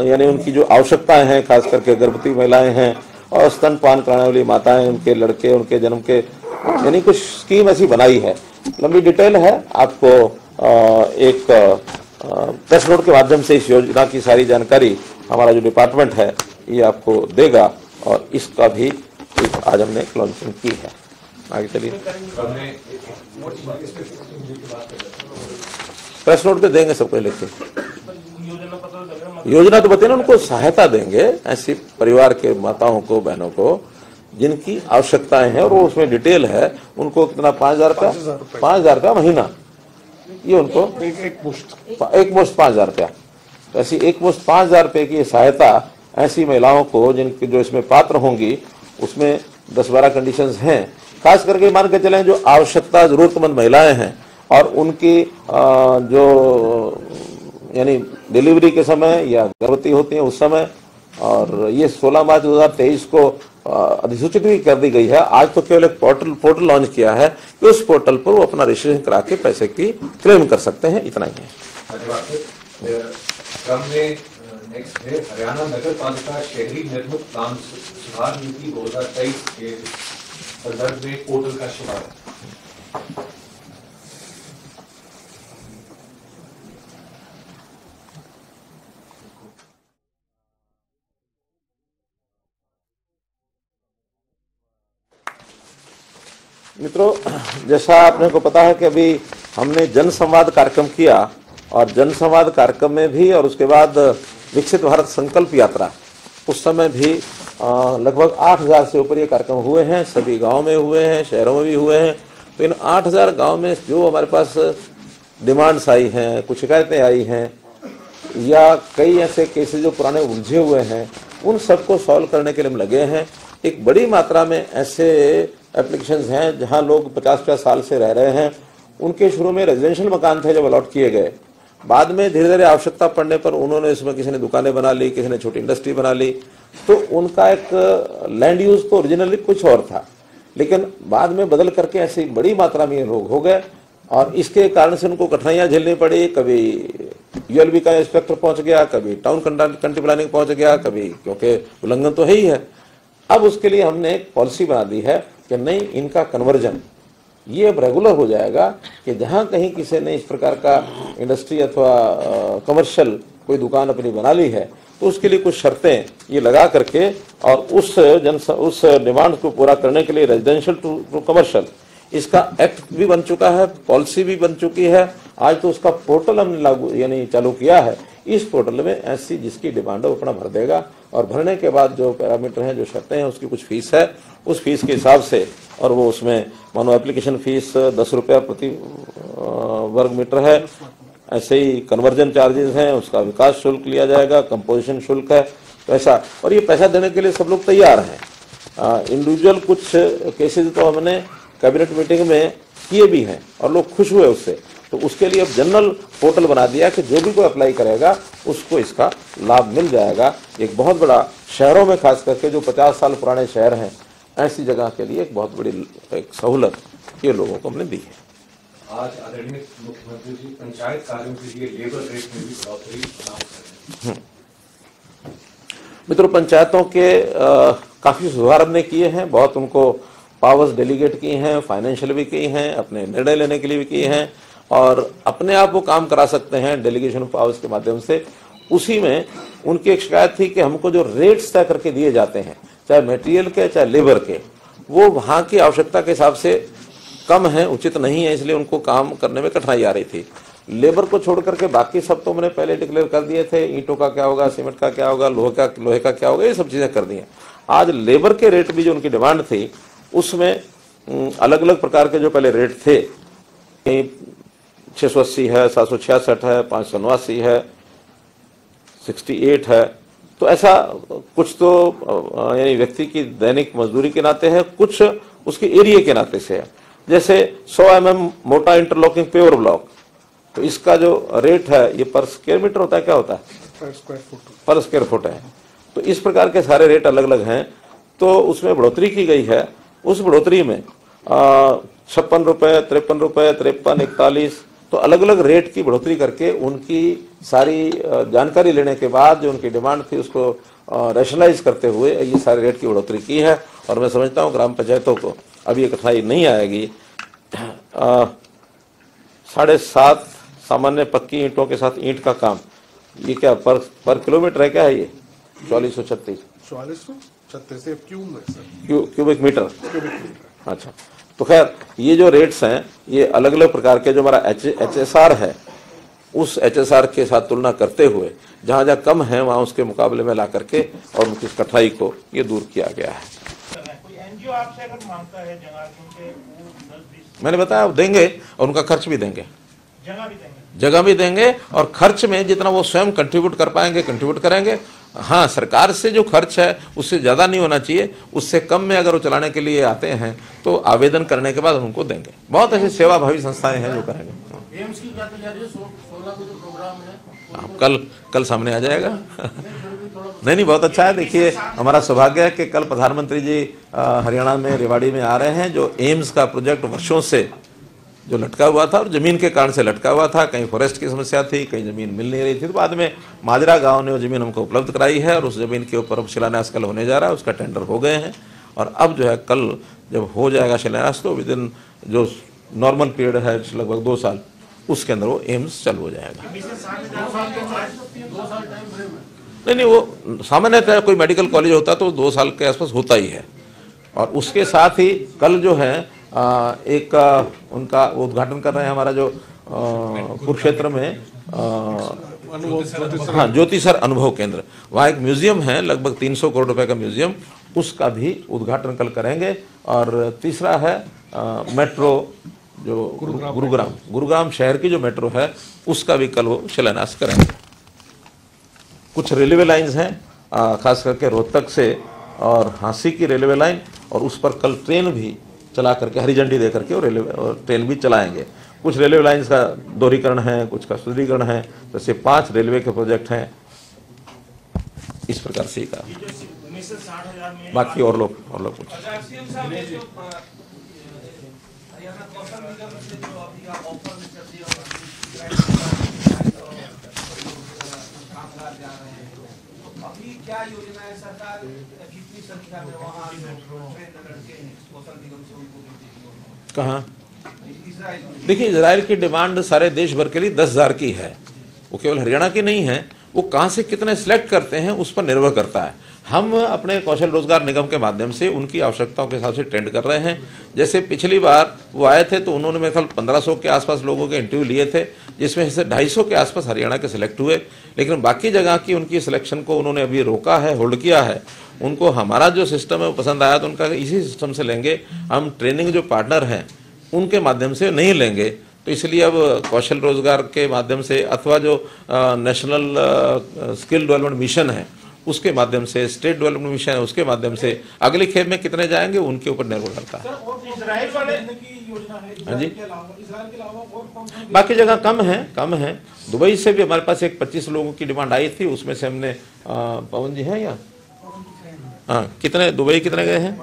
यानी उनकी जो आवश्यकताएं हैं, खास करके गर्भवती महिलाएं हैं और स्तनपान कराने वाली माताएं, उनके लड़के, उनके जन्म के, यानी कुछ स्कीम ऐसी बनाई है। लंबी डिटेल है, आपको एक प्रेस नोट के माध्यम से इस योजना की सारी जानकारी हमारा जो डिपार्टमेंट है ये आपको देगा। और इसका भी आज हमने लॉन्चिंग की है। आगे चलिए, प्रेस नोट पे देंगे सबको लेके। योजना तो बताइए ना, उनको सहायता देंगे ऐसी परिवार के माताओं को, बहनों को जिनकी आवश्यकताएं हैं और वो उसमें डिटेल है। उनको कितना 5,000 रुपया, 5,000 रुपया महीना, ये उनको एक मुश्त 5,000 रुपया। तो ऐसी एक मुश्त 5,000 रुपये की सहायता ऐसी महिलाओं को जिनकी जो इसमें पात्र होंगी, उसमें 10-12 कंडीशंस हैं। खास करके मान के चलें जो आवश्यकता जरूरतमंद महिलाएं हैं और उनकी जो यानी डिलीवरी के समय या गर्भवती होती हैं उस समय, और ये 16 मार्च 2023 को अधिसूचित भी कर दी गई है। आज तो केवल एक पोर्टल लॉन्च किया है कि उस पोर्टल पर वो अपना रजिस्ट्रेशन करा के पैसे की क्लेम कर सकते हैं, इतना ही है। क्रम में नेक्स्ट है हरियाणा नगर पालिका शहरी निर्मित प्लान सुधार नीति 2023 के संदर्भ में पोर्टल का शुभारंभ। मित्रों, जैसा आपने को पता है कि अभी हमने जन संवाद कार्यक्रम किया, और जन संवाद कार्यक्रम में भी और उसके बाद विकसित भारत संकल्प यात्रा, उस समय भी लगभग 8000 से ऊपर ये कार्यक्रम हुए हैं। सभी गांव में हुए हैं, शहरों में भी हुए हैं। तो इन 8000 गांव में जो हमारे पास डिमांड्स आई हैं, कुछ शिकायतें आई हैं, या कई ऐसे केसेस जो पुराने उलझे हुए हैं, उन सबको सॉल्व करने के लिए हम लगे हैं। एक बड़ी मात्रा में ऐसे एप्लीकेशंस हैं जहां लोग 50-50 साल से रह रहे हैं। उनके शुरू में रेजिडेंशियल मकान थे जब अलॉट किए गए, बाद में धीरे धीरे आवश्यकता पड़ने पर उन्होंने इसमें किसी ने दुकानें बना ली, किसी ने छोटी इंडस्ट्री बना ली। तो उनका एक लैंड यूज तो ओरिजिनली कुछ और था, लेकिन बाद में बदल करके ऐसी बड़ी मात्रा में लोग हो गए, और इसके कारण से उनको कठिनाइयां झेलनी पड़ी। कभी यूएलबी का इंस्पेक्टर पहुंच गया, कभी टाउन कंट्री प्लानिंग पहुंच गया, कभी, क्योंकि उल्लंघन तो है ही है। अब उसके लिए हमने एक पॉलिसी बना दी है कि नहीं, इनका कन्वर्जन ये अब रेगुलर हो जाएगा कि जहां कहीं किसी ने इस प्रकार का इंडस्ट्री अथवा कमर्शियल कोई दुकान अपनी बना ली है, तो उसके लिए कुछ शर्तें ये लगा करके, और उस डिमांड को पूरा करने के लिए रेजिडेंशियल टू कमर्शियल, इसका एक्ट भी बन चुका है, पॉलिसी भी बन चुकी है। आज तो उसका पोर्टल हमने लागू यानी चालू किया है। इस पोर्टल में ऐसी जिसकी डिमांड है वो अपना भर देगा, और भरने के बाद जो पैरामीटर हैं, जो शर्तें हैं, उसकी कुछ फीस है, उस फीस के हिसाब से, और वो उसमें मानो एप्लीकेशन फीस 10 रुपया प्रति वर्ग मीटर है, ऐसे ही कन्वर्जन चार्जेस हैं, उसका विकास शुल्क लिया जाएगा, कंपोजिशन शुल्क है, तो ऐसा। और ये पैसा देने के लिए सब लोग तैयार हैं। इंडिविजुअल कुछ केसेस तो हमने कैबिनेट मीटिंग में किए भी हैं और लोग खुश हुए उससे। तो उसके लिए अब जनरल पोर्टल बना दिया कि जो भी कोई अप्लाई करेगा उसको इसका लाभ मिल जाएगा। एक बहुत बड़ा, शहरों में खास करके जो 50 साल पुराने शहर हैं, ऐसी जगह के लिए एक बहुत बड़ी एक सहूलत ये लोगों को हमने दी है। आज आदरणीय मुख्यमंत्री जी पंचायत कार्यों के लिए लेबर रेट में भी बढ़ोतरी अनाउंस कर रहे हैं। मित्रों, पंचायतों के काफी सुधार हमने किए हैं, बहुत उनको पावर्स डेलीगेट की हैं, फाइनेंशियल भी की हैं, अपने निर्णय लेने के लिए भी किए हैं, और अपने आप वो काम करा सकते हैं डेलीगेशन पावर्स के माध्यम से। उसी में उनकी एक शिकायत थी कि हमको जो रेट्स तय करके दिए जाते हैं, चाहे मटेरियल के चाहे लेबर के, वो वहाँ की आवश्यकता के हिसाब से कम है, उचित नहीं है, इसलिए उनको काम करने में कठिनाई आ रही थी। लेबर को छोड़ करके बाकी सब तो मैंने पहले डिक्लेयर कर दिए थे, ईंटों का क्या होगा, सीमेंट का क्या होगा, लोहे का क्या होगा, ये सब चीजें कर दी हैं। आज लेबर के रेट भी जो उनकी डिमांड थी, उसमें अलग अलग प्रकार के जो पहले रेट थे, 680 है, 766 है, 589 है, 68 है, तो ऐसा कुछ तो यानी व्यक्ति की दैनिक मजदूरी के नाते है, कुछ उसके एरिया के नाते से है। जैसे 100 mm मोटा इंटरलॉकिंग पेवर ब्लॉक, तो इसका जो रेट है ये पर स्क्वायर मीटर होता है, क्या होता है, पर स्क्वायर फुट है। तो इस प्रकार के सारे रेट अलग अलग हैं, तो उसमें बढ़ोतरी की गई है। उस बढ़ोतरी में 56 रुपये, 53 रुपये, 53, 41, तो अलग अलग रेट की बढ़ोतरी करके उनकी सारी जानकारी लेने के बाद जो उनकी डिमांड थी उसको रैशनलाइज करते हुए ये सारे रेट की बढ़ोतरी की है। और मैं समझता हूँ ग्राम पंचायतों को अब ये कठिनाई नहीं आएगी। 7.5 सामान्य पक्की ईंटों के साथ ईंट का काम, ये क्या पर किलोमीटर है, क्या है ये 4436 क्यूबिक मीटर। अच्छा, तो खैर ये जो रेट्स हैं ये अलग अलग प्रकार के, जो हमारा HSR है उस HSR के साथ तुलना करते हुए जहाँ जहाँ कम है वहाँ उसके मुकाबले में ला करके और उनकी कठिनाई को ये दूर किया गया है। एनजीओ आपसे अगर मांगता है जगह, क्योंकि वो 10-20 मैंने बताया देंगे, और उनका खर्च भी देंगे, जगह भी देंगे और खर्च में जितना वो स्वयं कंट्रीब्यूट कर पाएंगे कंट्रीब्यूट करेंगे। हाँ, सरकार से जो खर्च है उससे ज़्यादा नहीं होना चाहिए, उससे कम में अगर वो चलाने के लिए आते हैं तो आवेदन करने के बाद उनको देंगे। बहुत ऐसी सेवाभावी संस्थाएं हैं जो करेंगे। एम्स की क्या तैयारी है? 16 को जो प्रोग्राम है आप कल सामने आ जाएगा। नहीं, बहुत अच्छा है। देखिए, हमारा सौभाग्य है कि कल प्रधानमंत्री जी हरियाणा में रेवाड़ी में आ रहे हैं। जो एम्स का प्रोजेक्ट वर्षों से जो लटका हुआ था और ज़मीन के कारण से लटका हुआ था, कहीं फॉरेस्ट की समस्या थी, कहीं ज़मीन मिल नहीं रही थी, तो बाद में माजरा गांव ने वो ज़मीन हमको उपलब्ध कराई है और उस ज़मीन के ऊपर अब शिलान्यास कल होने जा रहा है। उसका टेंडर हो गए हैं और अब जो है कल जब हो जाएगा शिलान्यास तो विद इन जो नॉर्मल पीरियड है लगभग 2 साल, उसके अंदर वो एम्स चालू हो जाएगा। 2 साल टाइम फ्रेम है। नहीं, वो सामान्यतः कोई मेडिकल कॉलेज होता तो 2 साल के आसपास होता ही है। और उसके साथ ही कल जो है एक उनका उद्घाटन कर रहे हैं हमारा जो कुरुक्षेत्र में हाँ ज्योतिसर अनुभव केंद्र, वहाँ एक म्यूजियम है लगभग 300 करोड़ रुपए का म्यूजियम, उसका भी उद्घाटन कल करेंगे। और तीसरा है मेट्रो जो गुरुग्राम शहर की जो मेट्रो है उसका भी कल वो शिलान्यास करेंगे। कुछ रेलवे लाइंस हैं खास करके रोहतक से और हांसी की रेलवे लाइन, और उस पर कल ट्रेन भी चला करके हरी झंडी दे करके और ट्रेन भी चलाएंगे। कुछ रेलवे लाइंस का दोहरीकरण है, कुछ का सुदृढ़ीकरण है, जैसे 5 रेलवे के प्रोजेक्ट हैं। इस प्रकार से का बाकी और लोग कुछ अभी क्या योजना है सरकार कितनी संख्या में वहाँ लड़के हैं कौशल निगम से उनको कहाँ? देखिए, इजराइल की डिमांड सारे देश भर के लिए 10,000 की है, वो केवल हरियाणा की नहीं है। वो कहाँ से कितने सिलेक्ट करते हैं उस पर निर्भर करता है। हम अपने कौशल रोजगार निगम के माध्यम से उनकी आवश्यकताओं के हिसाब से टेंड कर रहे हैं। जैसे पिछली बार वो आए थे तो उन्होंने मेरे ख्याल 1500 के आसपास लोगों के इंटरव्यू लिए थे, जिसमें से 250 के आसपास हरियाणा के सिलेक्ट हुए। लेकिन बाकी जगह की उनकी सिलेक्शन को उन्होंने अभी रोका है, होल्ड किया है। उनको हमारा जो सिस्टम है वो पसंद आया तो उनका इसी सिस्टम से लेंगे। हम ट्रेनिंग जो पार्टनर हैं उनके माध्यम से नहीं लेंगे। तो इसलिए अब कौशल रोजगार के माध्यम से अथवा जो नेशनल स्किल डेवलपमेंट मिशन है उसके माध्यम से, स्टेट डेवलपमेंट मिशन है उसके माध्यम से अगले खेप में कितने जाएंगे उनके ऊपर निर्भर करता है। हाँ जी, बाकी जगह कम है। दुबई से भी हमारे पास एक 25 लोगों की डिमांड आई थी, उसमें से हमने पवन जी हैं या हाँ कितने दुबई कितने गए हैं?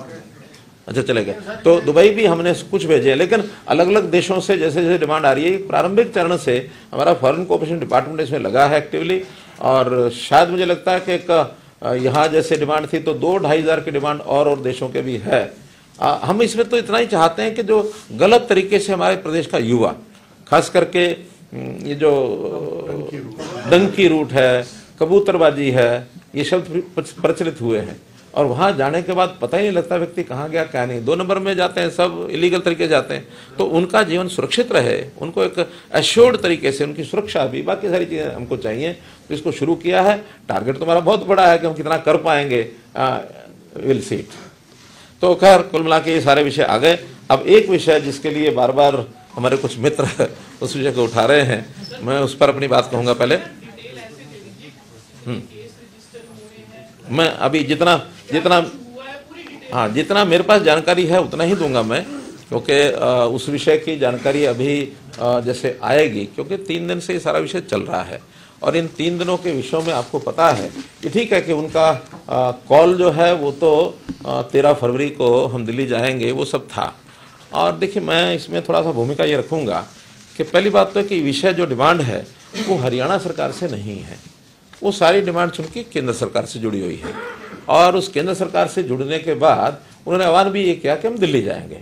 अच्छा, चले गए। तो दुबई भी हमने कुछ भेजे हैं, लेकिन अलग अलग देशों से जैसे जैसे डिमांड आ रही है। प्रारंभिक चरण से हमारा फॉरेन कोऑपरेशन डिपार्टमेंट इसमें लगा है एक्टिवली, और शायद मुझे लगता है कि एक यहाँ जैसे डिमांड थी तो 2-2.5 हज़ार की डिमांड और देशों के भी है। हम इसमें तो इतना ही चाहते हैं कि जो गलत तरीके से हमारे प्रदेश का युवा, खास करके ये जो डंकी रूट है, कबूतरबाजी है, ये शब्द प्रचलित हुए हैं और वहाँ जाने के बाद पता ही नहीं लगता व्यक्ति कहाँ गया क्या नहीं। 2 नंबर में जाते हैं, सब इलीगल तरीके से जाते हैं। तो उनका जीवन सुरक्षित रहे, उनको एक एश्योर्ड तरीके से उनकी सुरक्षा भी, बाकी सारी चीज़ें हमको चाहिए। तो इसको शुरू किया है। टारगेट तो हमारा बहुत बड़ा है कि हम कितना कर पाएंगे, विल सी इट। तो खैर कुल मिला के ये सारे विषय आ गए। अब एक विषय जिसके लिए बार बार हमारे कुछ मित्र उस विषय को उठा रहे हैं, मैं उस पर अपनी बात कहूँगा पहले। मैं अभी जितना मेरे पास जानकारी है उतना ही दूंगा मैं, क्योंकि उस विषय की जानकारी अभी जैसे आएगी, क्योंकि 3 दिन से ये सारा विषय चल रहा है। और इन 3 दिनों के विषयों में आपको पता है कि ठीक है कि उनका कॉल जो है वो तो 13 फरवरी को हम दिल्ली जाएंगे, वो सब था। और देखिए, मैं इसमें थोड़ा सा भूमिका ये रखूँगा कि पहली बात तो है कि विषय जो डिमांड है वो हरियाणा सरकार से नहीं है, वो सारी डिमांड चूंकि केंद्र सरकार से जुड़ी हुई है। और उस केंद्र सरकार से जुड़ने के बाद उन्होंने आह्वान भी ये किया कि हम दिल्ली जाएंगे।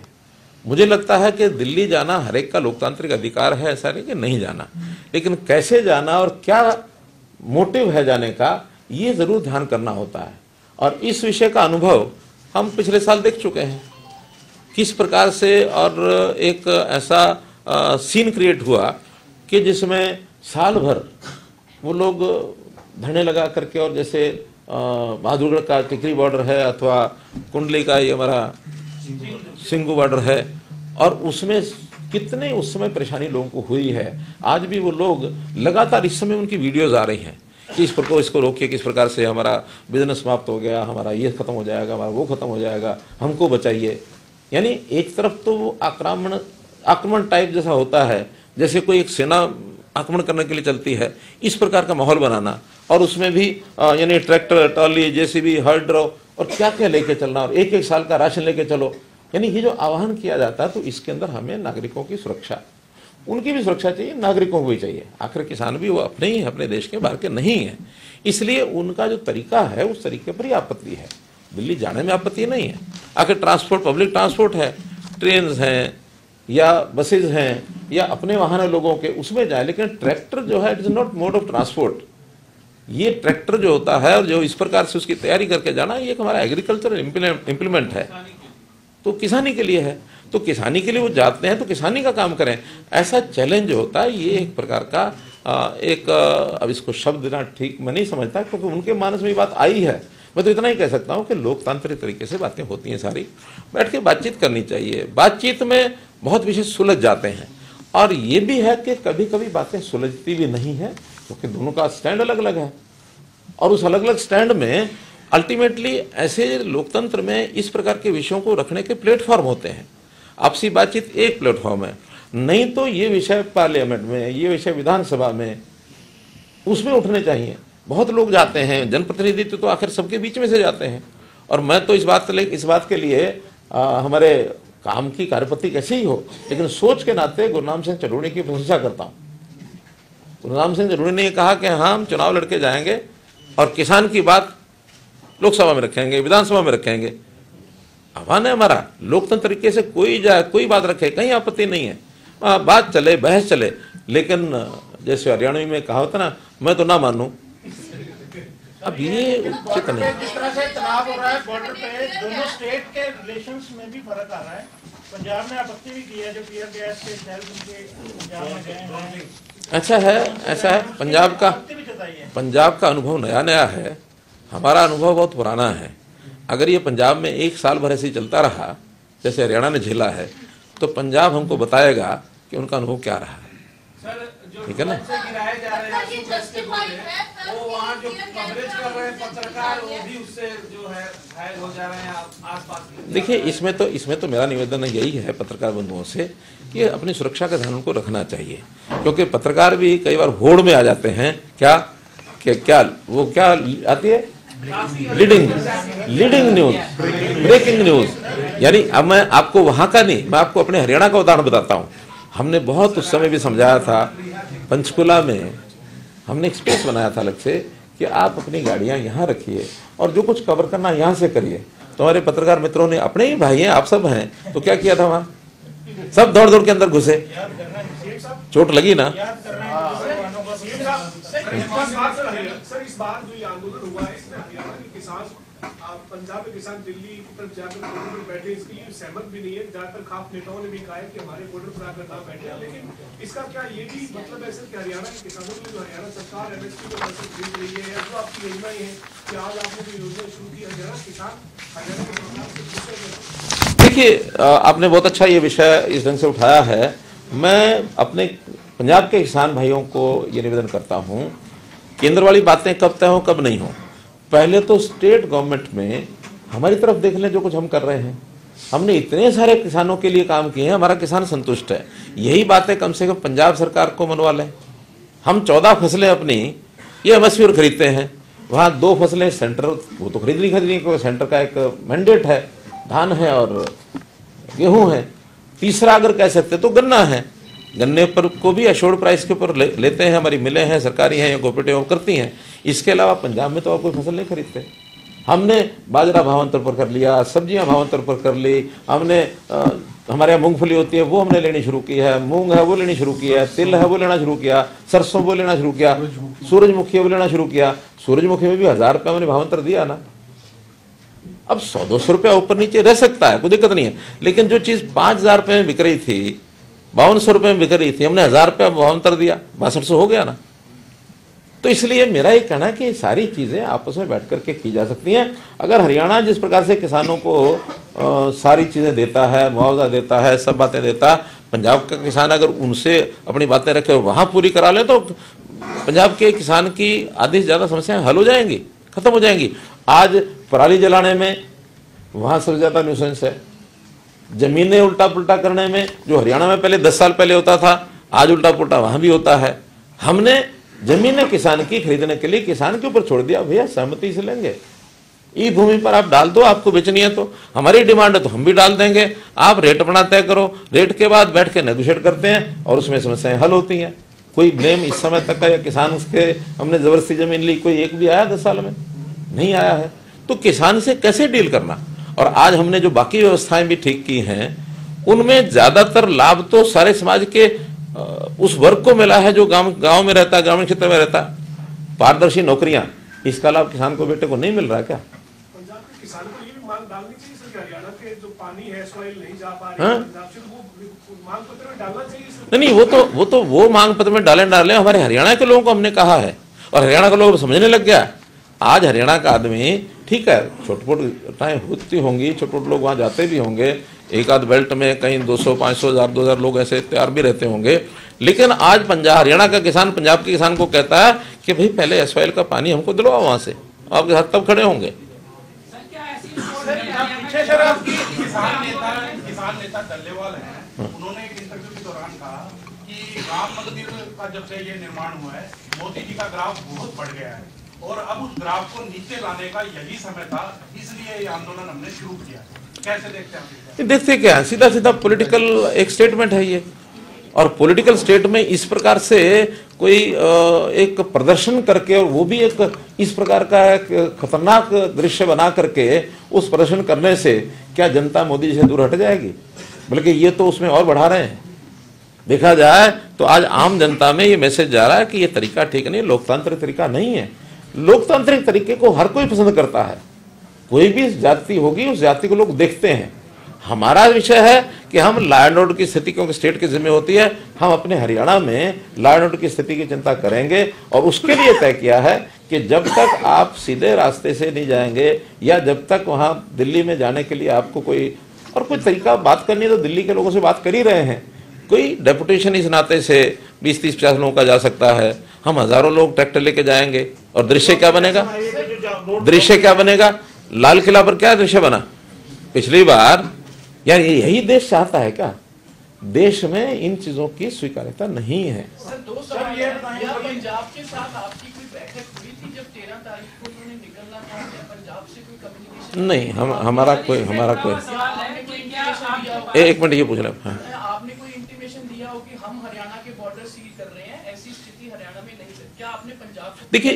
मुझे लगता है कि दिल्ली जाना हर एक का लोकतांत्रिक अधिकार है, ऐसा नहीं कि नहीं जाना, लेकिन कैसे जाना और क्या मोटिव है जाने का, ये ज़रूर ध्यान करना होता है। और इस विषय का अनुभव हम पिछले साल देख चुके हैं किस प्रकार से, और एक ऐसा सीन क्रिएट हुआ कि जिसमें साल भर वो लोग धरने लगा करके, और जैसे बहादुरगढ़ का टिकरी बॉर्डर है अथवा कुंडली का ये हमारा सिंगू बॉर्डर है, और उसमें कितने उस समय परेशानी लोगों को हुई है। आज भी वो लोग लगातार, इस समय उनकी वीडियोज आ रही हैं कि इसको रोकिए, किस प्रकार से हमारा बिजनेस समाप्त हो गया, हमारा ये खत्म हो जाएगा, हमारा वो खत्म हो जाएगा, हमको बचाइए। यानी एक तरफ तो वो आक्रमण टाइप जैसा होता है, जैसे कोई एक सेना आक्रमण करने के लिए चलती है, इस प्रकार का माहौल बनाना, और उसमें भी यानी ट्रैक्टर, ट्रॉली, जेसीबी, हर ड्रॉ और क्या क्या लेके चलना, और एक एक साल का राशन लेके चलो। यानी ये जो आह्वान किया जाता है, तो इसके अंदर हमें नागरिकों की सुरक्षा, उनकी भी सुरक्षा चाहिए, नागरिकों को भी चाहिए। आखिर किसान भी वो अपने ही हैं, अपने देश के, बाहर के नहीं है। इसलिए उनका जो तरीका है उस तरीके पर ही आपत्ति है। दिल्ली जाने में आपत्ति नहीं है। आखिर ट्रांसपोर्ट, पब्लिक ट्रांसपोर्ट है, ट्रेन हैं या बसेज हैं या अपने वाहन है लोगों के, उसमें जाए। लेकिन ट्रैक्टर जो है, it is not mode of transport. ये ट्रैक्टर जो होता है और जो इस प्रकार से उसकी तैयारी करके जाना, ये एक हमारा एग्रीकल्चरल इम्प्लीमेंट है, तो किसानी के लिए है। तो किसानी के लिए वो जाते हैं तो किसानी का काम करें, ऐसा चैलेंज होता है। ये एक प्रकार का अब इसको शब्द देना ठीक मैं नहीं समझता, क्योंकि उनके मानस में ये बात आई है। मैं तो इतना ही कह सकता हूँ कि लोकतांत्रिक तरीके से बातें होती हैं, सारी बैठ के बातचीत करनी चाहिए। बातचीत में बहुत विषय सुलझ जाते हैं, और ये भी है कि कभी कभी बातें सुलझती भी नहीं है, क्योंकि दोनों का स्टैंड अलग अलग है। और उस अलग अलग स्टैंड में अल्टीमेटली ऐसे लोकतंत्र में इस प्रकार के विषयों को रखने के प्लेटफॉर्म होते हैं। आपसी बातचीत एक प्लेटफॉर्म है, नहीं तो ये विषय पार्लियामेंट में, ये विषय विधानसभा में, उसमें उठने चाहिए। बहुत लोग जाते हैं, जनप्रतिनिधित्व तो आखिर सबके बीच में से जाते हैं। और मैं तो इस बात के लिए हमारे काम की कार्यपद्धति कैसे ही हो, लेकिन सोच के नाते गुरनाम सिंह चरूड़ी की प्रशंसा करता हूँ। गुरनाम सिंह चरूड़ी ने कहा कि हाँ, हम चुनाव लड़के जाएंगे और किसान की बात लोकसभा में रखेंगे, विधानसभा में रखेंगे। आह्वान है हमारा, लोकतंत्र तरीके से कोई जाए, कोई बात रखे, कहीं आपत्ति नहीं है, बात चले, बहस चले। लेकिन जैसे हरियाणवी में कहा होता ना, मैं तो ना मानूं, अब ये उचित नहीं। जिस तरह से तनाव हो रहा है बॉर्डर पे, दोनों स्टेट के रिलेशंस में भी फर्क आ रहा है। पंजाब ने आपत्ति भी की है, जो टीयर गैस के सेल्स उनके पंजाब में गए हैं। ऐसा है पंजाब का अनुभव नया है, हमारा अनुभव बहुत पुराना है। अगर ये पंजाब में एक साल भर ऐसे ही चलता रहा जैसे हरियाणा ने झेला है, तो पंजाब हमको बताएगा कि उनका अनुभव क्या रहा है। ठीक है ना? वो वहाँ जो कवरेज कर रहे हैं पत्रकार, वो भी उससे जो है घायल हो जा रहे हैं आसपास। देखिए, इसमें तो मेरा निवेदन यही है पत्रकार बंधुओं से कि अपनी सुरक्षा का ध्यान उनको रखना चाहिए, क्योंकि पत्रकार भी कई बार होड़ में आ जाते हैं। क्या आती है लीडिंग न्यूज, ब्रेकिंग न्यूज। यानी अब मैं आपको वहां का नहीं, मैं आपको अपने हरियाणा का उदाहरण बताता हूँ। हमने बहुत उस समय भी समझाया था, पंचकुला में हमने एक स्पेस बनाया था अलग से कि आप अपनी गाड़ियां यहाँ रखिए और जो कुछ कवर करना यहाँ से करिए। तो हमारे पत्रकार मित्रों ने, अपने ही भाई हैं, आप सब हैं, तो क्या किया था, वहाँ सब दौड़ दौड़ के अंदर घुसे। चोट लगी ना। सर, इस बार जो ये आंदोलन हुआ है, इसमें हरियाणा के किसान, पंजाब के किसान दिल्ली पर जाकर बॉर्डर पर बैठे, इसके लिए सहमत भी नहीं है। ज्यादातर खास नेताओं ने भी कहा है कि हमारे बॉर्डर पर आकर ना बैठे। लेकिन इसका क्या ये भी मतलब है सर कि हरियाणा के किसानों के लिए हरियाणा सरकार एमएसपी को पैसे खरीद रही है, या जो आपकी योजना है कि आज आपने जो योजना शुरू की, हरियाणा किसान हरियाणा के सरकार से पूछे? देखिए, आपने बहुत अच्छा ये विषय इस ढंग से उठाया है। मैं अपने पंजाब के किसान भाइयों को ये निवेदन करता हूँ, केंद्र वाली बातें कब तय हो कब नहीं हो, पहले तो स्टेट गवर्नमेंट में हमारी तरफ देख लें जो कुछ हम कर रहे हैं। हमने इतने सारे किसानों के लिए काम किए हैं, हमारा किसान संतुष्ट है। यही बातें कम से कम पंजाब सरकार को मनवा लें। हम 14 फसलें अपनी ये एमएसपी पर खरीदते हैं, वहाँ 2 फसलें सेंटर वो तो खरीदनी क्योंकि सेंटर का एक मैंडेट है, धान है और गेहूँ है। तीसरा अगर कह सकते तो गन्ना है, गन्ने पर को भी एश्योर्ड प्राइस के ऊपर लेते हैं, हमारी मिलें हैं, सरकारी हैं या कोऑपरेटिव करती हैं। इसके अलावा पंजाब में तो आप कोई फसल नहीं खरीदते। हमने बाजरा भावांतर पर कर लिया, सब्जियां भावांतर पर कर ली, हमने हमारे यहाँ मूंगफली होती है वो हमने लेनी शुरू की है, मूंग है वो लेनी शुरू किया है, तिल है वो लेना शुरू किया, सरसों वो लेना शुरू किया, सूरजमुखी वो लेना शुरू किया। सूरजमुखी में भी 1000 रुपया मैंने भावांतर दिया ना। अब 100-200 रुपया ऊपर नीचे रह सकता है, कोई दिक्कत नहीं है, लेकिन जो चीज 5000 रुपये में बिक रही थी, 5200 रुपये में बिक रही थी, हमने 1000 रुपया भावांतर दिया, 6200 हो गया ना। तो इसलिए मेरा ये कहना है कि सारी चीजें आपस में बैठ करके की जा सकती हैं। अगर हरियाणा जिस प्रकार से किसानों को सारी चीजें देता है, मुआवजा देता है, सब बातें देता है, पंजाब का किसान अगर उनसे अपनी बातें रखे वहां पूरी करा ले तो पंजाब के किसान की आधी से ज़्यादा समस्याएं हल हो जाएंगी, खत्म हो जाएंगी। आज पराली जलाने में वहाँ सबसे ज़्यादा न्यूसेंस है, जमीनें उल्टा पुल्टा करने में जो हरियाणा में पहले 10 साल पहले होता था, आज उल्टा पुल्टा वहाँ भी होता है। हमने जमीनें किसान की खरीदने के लिए किसान के ऊपर छोड़ दिया, भैया सहमति से लेंगे, ई भूमि पर आप डाल दो, आपको बेचनी है तो हमारी डिमांड है तो हम भी डाल देंगे, आप रेट अपना तय करो, रेट के बाद बैठ के नेगोशिएट करते हैं और उसमें समस्याएं हल होती हैं। कोई ब्लेम इस समय तक का या किसान उसके हमने जबरदस्ती जमीन ली, कोई एक भी आया 10 साल में? नहीं आया है। तो किसान से कैसे डील करना? और आज हमने जो बाकी व्यवस्थाएं भी ठीक की हैं, उनमें ज्यादातर लाभ तो सारे समाज के उस वर्ग को मिला है जो गांव में रहता है, ग्रामीण क्षेत्र में रहता है। पारदर्शी नौकरियां, इसका लाभ किसान को बेटे को नहीं मिल रहा है क्या? पंजाब के किसान को ये भी मांग डालनी चाहिए सर, हरियाणा के जो पानी है, सॉइल नहीं जा पा रही है पंजाब से, वो मांग पत्र में डालना चाहिए सर। नहीं, वो मांग पत्र में डाले। हमारे हरियाणा के लोगों को हमने कहा है और हरियाणा के लोग समझने लग गया। आज हरियाणा का आदमी, ठीक है, छोट-मोट घटनाएं होती होंगी, छोटे-मोटे लोग वहाँ जाते भी होंगे, एक आध बेल्ट में कहीं 200, 500, 1000 लोग ऐसे तैयार भी रहते होंगे, लेकिन आज हरियाणा का किसान पंजाब के किसान को कहता है कि भाई पहले एसवाइल का पानी हमको दिलवाओ वहाँ से, आपके साथ तब खड़े होंगे। किसान नेता डल्लेवाल हैं, उन्होंने एक इंटरव्यू के दौरान कहा कि राम मंदिर का जब से ये निर्माण हुआ है, मोदी जी का ग्राफ बहुत बढ़ गया है और अब उस ग्राफ को नीचे लाने का यही समय था, इसलिए ये आंदोलन हमने शुरू किया। कैसे देखते हैं? देखते क्या, सीधा सीधा पॉलिटिकल एक स्टेटमेंट है ये, और पॉलिटिकल स्टेट में इस प्रकार से कोई एक प्रदर्शन करके, और वो भी एक इस प्रकार का एक खतरनाक दृश्य बना करके उस प्रदर्शन करने से क्या जनता मोदी जी से दूर हट जाएगी? बल्कि ये तो उसमें और बढ़ा रहे हैं। देखा जाए तो आज आम जनता में ये मैसेज जा रहा है कि ये तरीका ठीक नहीं, लोकतांत्रिक तरीका नहीं है। लोकतांत्रिक तरीके को हर कोई पसंद करता है, कोई भी जाति होगी उस जाति को लोग देखते हैं। हमारा विषय है कि हम लॉ एंड ऑर्डर की स्थिति, क्योंकि स्टेट की जिम्मे होती है, हम अपने हरियाणा में लॉ एंड ऑर्डर की स्थिति की चिंता करेंगे और उसके लिए तय किया है कि जब तक आप सीधे रास्ते से नहीं जाएंगे या जब तक वहाँ दिल्ली में जाने के लिए आपको कोई तरीका बात करनी है तो दिल्ली के लोगों से बात कर ही रहे हैं। कोई डेपुटेशन इस नाते से 20, 30, 50 लोगों का जा सकता है, हम हजारों लोग ट्रैक्टर लेके जाएंगे और दृश्य क्या बनेगा? दृश्य क्या बनेगा? लाल किला पर क्या दृश्य बना पिछली बार? यार यही देश चाहता है क्या? देश में इन चीजों की स्वीकार्यता नहीं है। सर, 2 सवाल है। पंजाब के साथ आपकी कोई बैठक हुई थी जब 13 तारीख को उन्होंने निकलना था? पंजाब से कोई कम्युनिकेशन नहीं, हमारा कोई एक मिनट ये पूछ रहे हैं। आपने कोई इंटीमेशन दिया हो कि हम हरियाणा के बॉर्डर सील कर रहे हैं, ऐसी स्थिति हरियाणा में नहीं है? क्या आपने पंजाब से? देखिए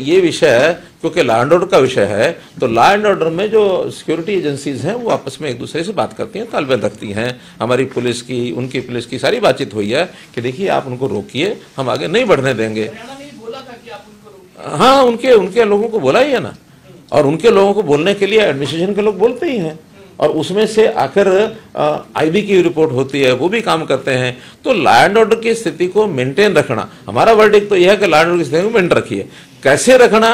ये विषय है, क्योंकि लॉ एंड ऑर्डर का विषय है, तो लॉ एंड ऑर्डर में जो सिक्योरिटी एजेंसीज हैं वो आपस में एक दूसरे से बात करती हैं, तालमेल रखती हैं। हमारी पुलिस की, उनकी पुलिस की सारी बातचीत हुई है कि देखिए आप उनको रोकिए, हम आगे नहीं बढ़ने देंगे। हरियाणा ने बोला था कि आप उनको रोकिए। हाँ, उनके लोगों को बोला ही है ना, और उनके लोगों को बोलने के लिए एडमिनिस्ट्रेशन के लोग बोलते ही हैं, और उसमें से आखिर आईबी की रिपोर्ट होती है, वो भी काम करते हैं। तो लॉ एंड ऑर्डर की स्थिति को मेंटेन रखना, हमारा वर्डिक्ट तो यह है कि लॉ एंड ऑर्डर की स्थिति को मेंटेन रखिए। कैसे रखना,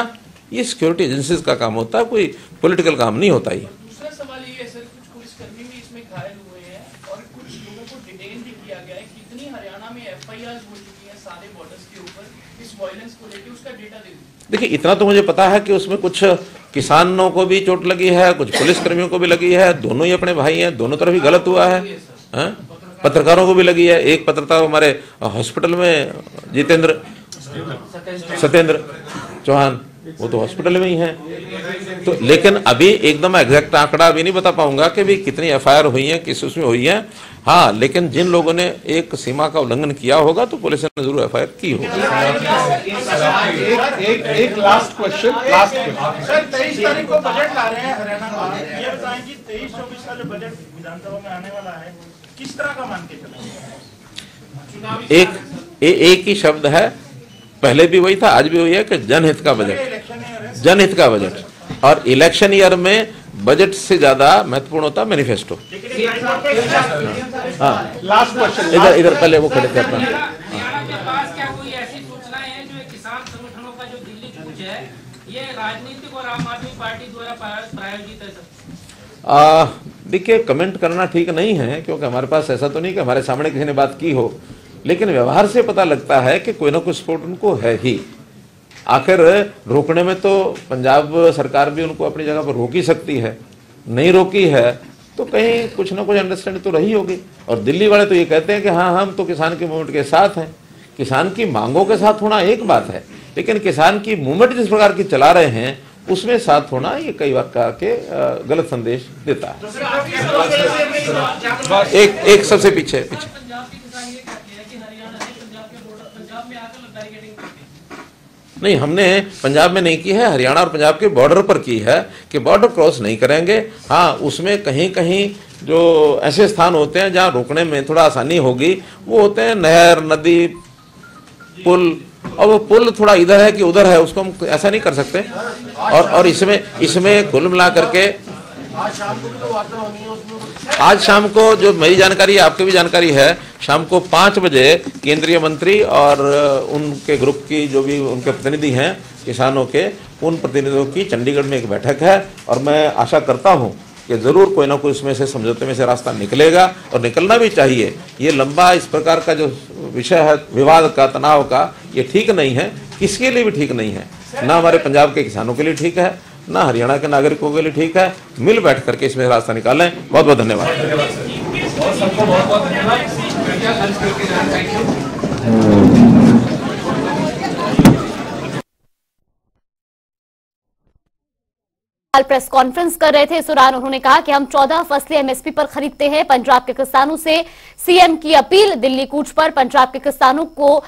ये सिक्योरिटी एजेंसीज का काम होता है, कोई पॉलिटिकल काम नहीं होता ही। दूसरा सवाल ये है सर, कुछ पुलिसकर्मी भी इसमें घायल हुए हैं और कुछ लोगों को डिटेन भी किया गया है। कितनी हरियाणा में एफआईआर हो चुकी है सारे बॉर्डर्स के ऊपर इस वायलेंस को लेकर, उसका डेटा दे दीजिए। देखिए, इतना तो मुझे पता है कि उसमें कुछ किसानों को भी चोट लगी है, कुछ पुलिसकर्मियों को भी लगी है, दोनों ही अपने भाई हैं, दोनों तरफ ही गलत हुआ है। पत्रकारों को भी लगी है, एक पत्रकार हमारे हॉस्पिटल में, सत्येंद्र चौहान, वो तो हॉस्पिटल में ही हैं। तो लेकिन अभी एकदम एग्जैक्ट आंकड़ा अभी नहीं बता पाऊंगा कि भी कितनी एफआईआर हुई है, किस उसमें हुई है। हाँ, लेकिन जिन लोगों ने एक सीमा का उल्लंघन किया होगा तो पुलिस ने जरूर एफआईआर की होगी। एक लास्ट क्वेश्चन सर, 23 तारीख को बजट ला रहे हैं हरियाणा में, ये बताएं कि 23-24 का जो बजट विधानसभा में आने वाला है, किस तरह का मान के चलेंगे? एक ही शब्द है, पहले भी वही था, आज भी वही है कि जनहित का बजट, जनहित का बजट। और इलेक्शन ईयर में बजट से ज्यादा महत्वपूर्ण होता मैनिफेस्टो। हाँ, लास्ट क्वेश्चन, इधर पहले वो खड़े थे अपना। हरियाणा के पास क्या कोई ऐसी सूचनाएं हैं जो किसान संगठनों का जो दिल्ली कूच है, ये राजनीतिक और आम आदमी पार्टी द्वारा प्रायोजित है? देखिए, कमेंट करना ठीक नहीं है, क्योंकि हमारे पास ऐसा तो नहीं कि हमारे सामने किसी ने बात की हो, लेकिन व्यवहार से पता लगता है कि कोई ना कोई सपोर्ट उनको है ही। आखिर रोकने में तो पंजाब सरकार भी उनको अपनी जगह पर रोक ही सकती है, नहीं रोकी है तो कहीं कुछ ना कुछ अंडरस्टैंडिंग तो रही होगी। और दिल्ली वाले तो ये कहते हैं कि हाँ हम तो किसान के मूवमेंट के साथ हैं। किसान की मांगों के साथ होना एक बात है, लेकिन किसान की मूवमेंट जिस प्रकार की चला रहे हैं उसमें साथ होना ये कई बार का के गलत संदेश देता है। एक सबसे पीछे पंजाब के किसान ये कहते हैं कि हरियाणा ने पंजाब के बॉर्डर पंजाब में आकर बैरिकेडिंग की थी। नहीं, हमने पंजाब में नहीं की है, हरियाणा और पंजाब के बॉर्डर पर की है कि बॉर्डर क्रॉस नहीं करेंगे। हाँ, उसमें कहीं कहीं जो ऐसे स्थान होते हैं जहाँ रोकने में थोड़ा आसानी होगी वो होते हैं नहर, नदी, पुल, और वो पुल थोड़ा इधर है कि उधर है उसको हम ऐसा नहीं कर सकते। और इसमें कुल मिला करके आज शाम को जो मेरी जानकारी है, आपकी भी जानकारी है, शाम को 5 बजे केंद्रीय मंत्री और उनके ग्रुप की जो भी उनके प्रतिनिधि हैं किसानों के, उन प्रतिनिधियों की चंडीगढ़ में एक बैठक है और मैं आशा करता हूं कि जरूर कोई ना कोई इसमें से समझौते में से रास्ता निकलेगा और निकलना भी चाहिए। ये लंबा इस प्रकार का जो विषय है विवाद का, तनाव का, ये ठीक नहीं है, किसी लिए भी ठीक नहीं है, ना हमारे पंजाब के किसानों के लिए ठीक है, ना हरियाणा के नागरिकों के लिए ठीक है। मिल बैठ करके इसमें रास्ता निकालें। बहुत बहुत धन्यवाद। और सबको बहुत बहुत धन्यवाद। प्रेस कॉन्फ्रेंस कर रहे थे। इस दौरान उन्होंने कहा कि हम 14 फसलें एमएसपी पर खरीदते हैं। पंजाब के किसानों से सीएम की अपील। दिल्ली कूच पर पंजाब के किसानों को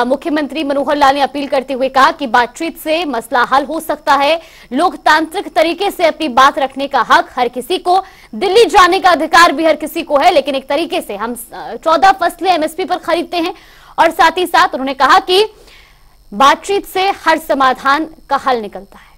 मुख्यमंत्री मनोहर लाल ने अपील करते हुए कहा कि बातचीत से मसला हल हो सकता है। लोकतांत्रिक तरीके से अपनी बात रखने का हक हर किसी को, दिल्ली जाने का अधिकार भी हर किसी को है, लेकिन एक तरीके से हम 14 फसलें एमएसपी पर खरीदते हैं। और साथ ही साथ उन्होंने कहा कि बातचीत से हर समाधान का हल निकलता है।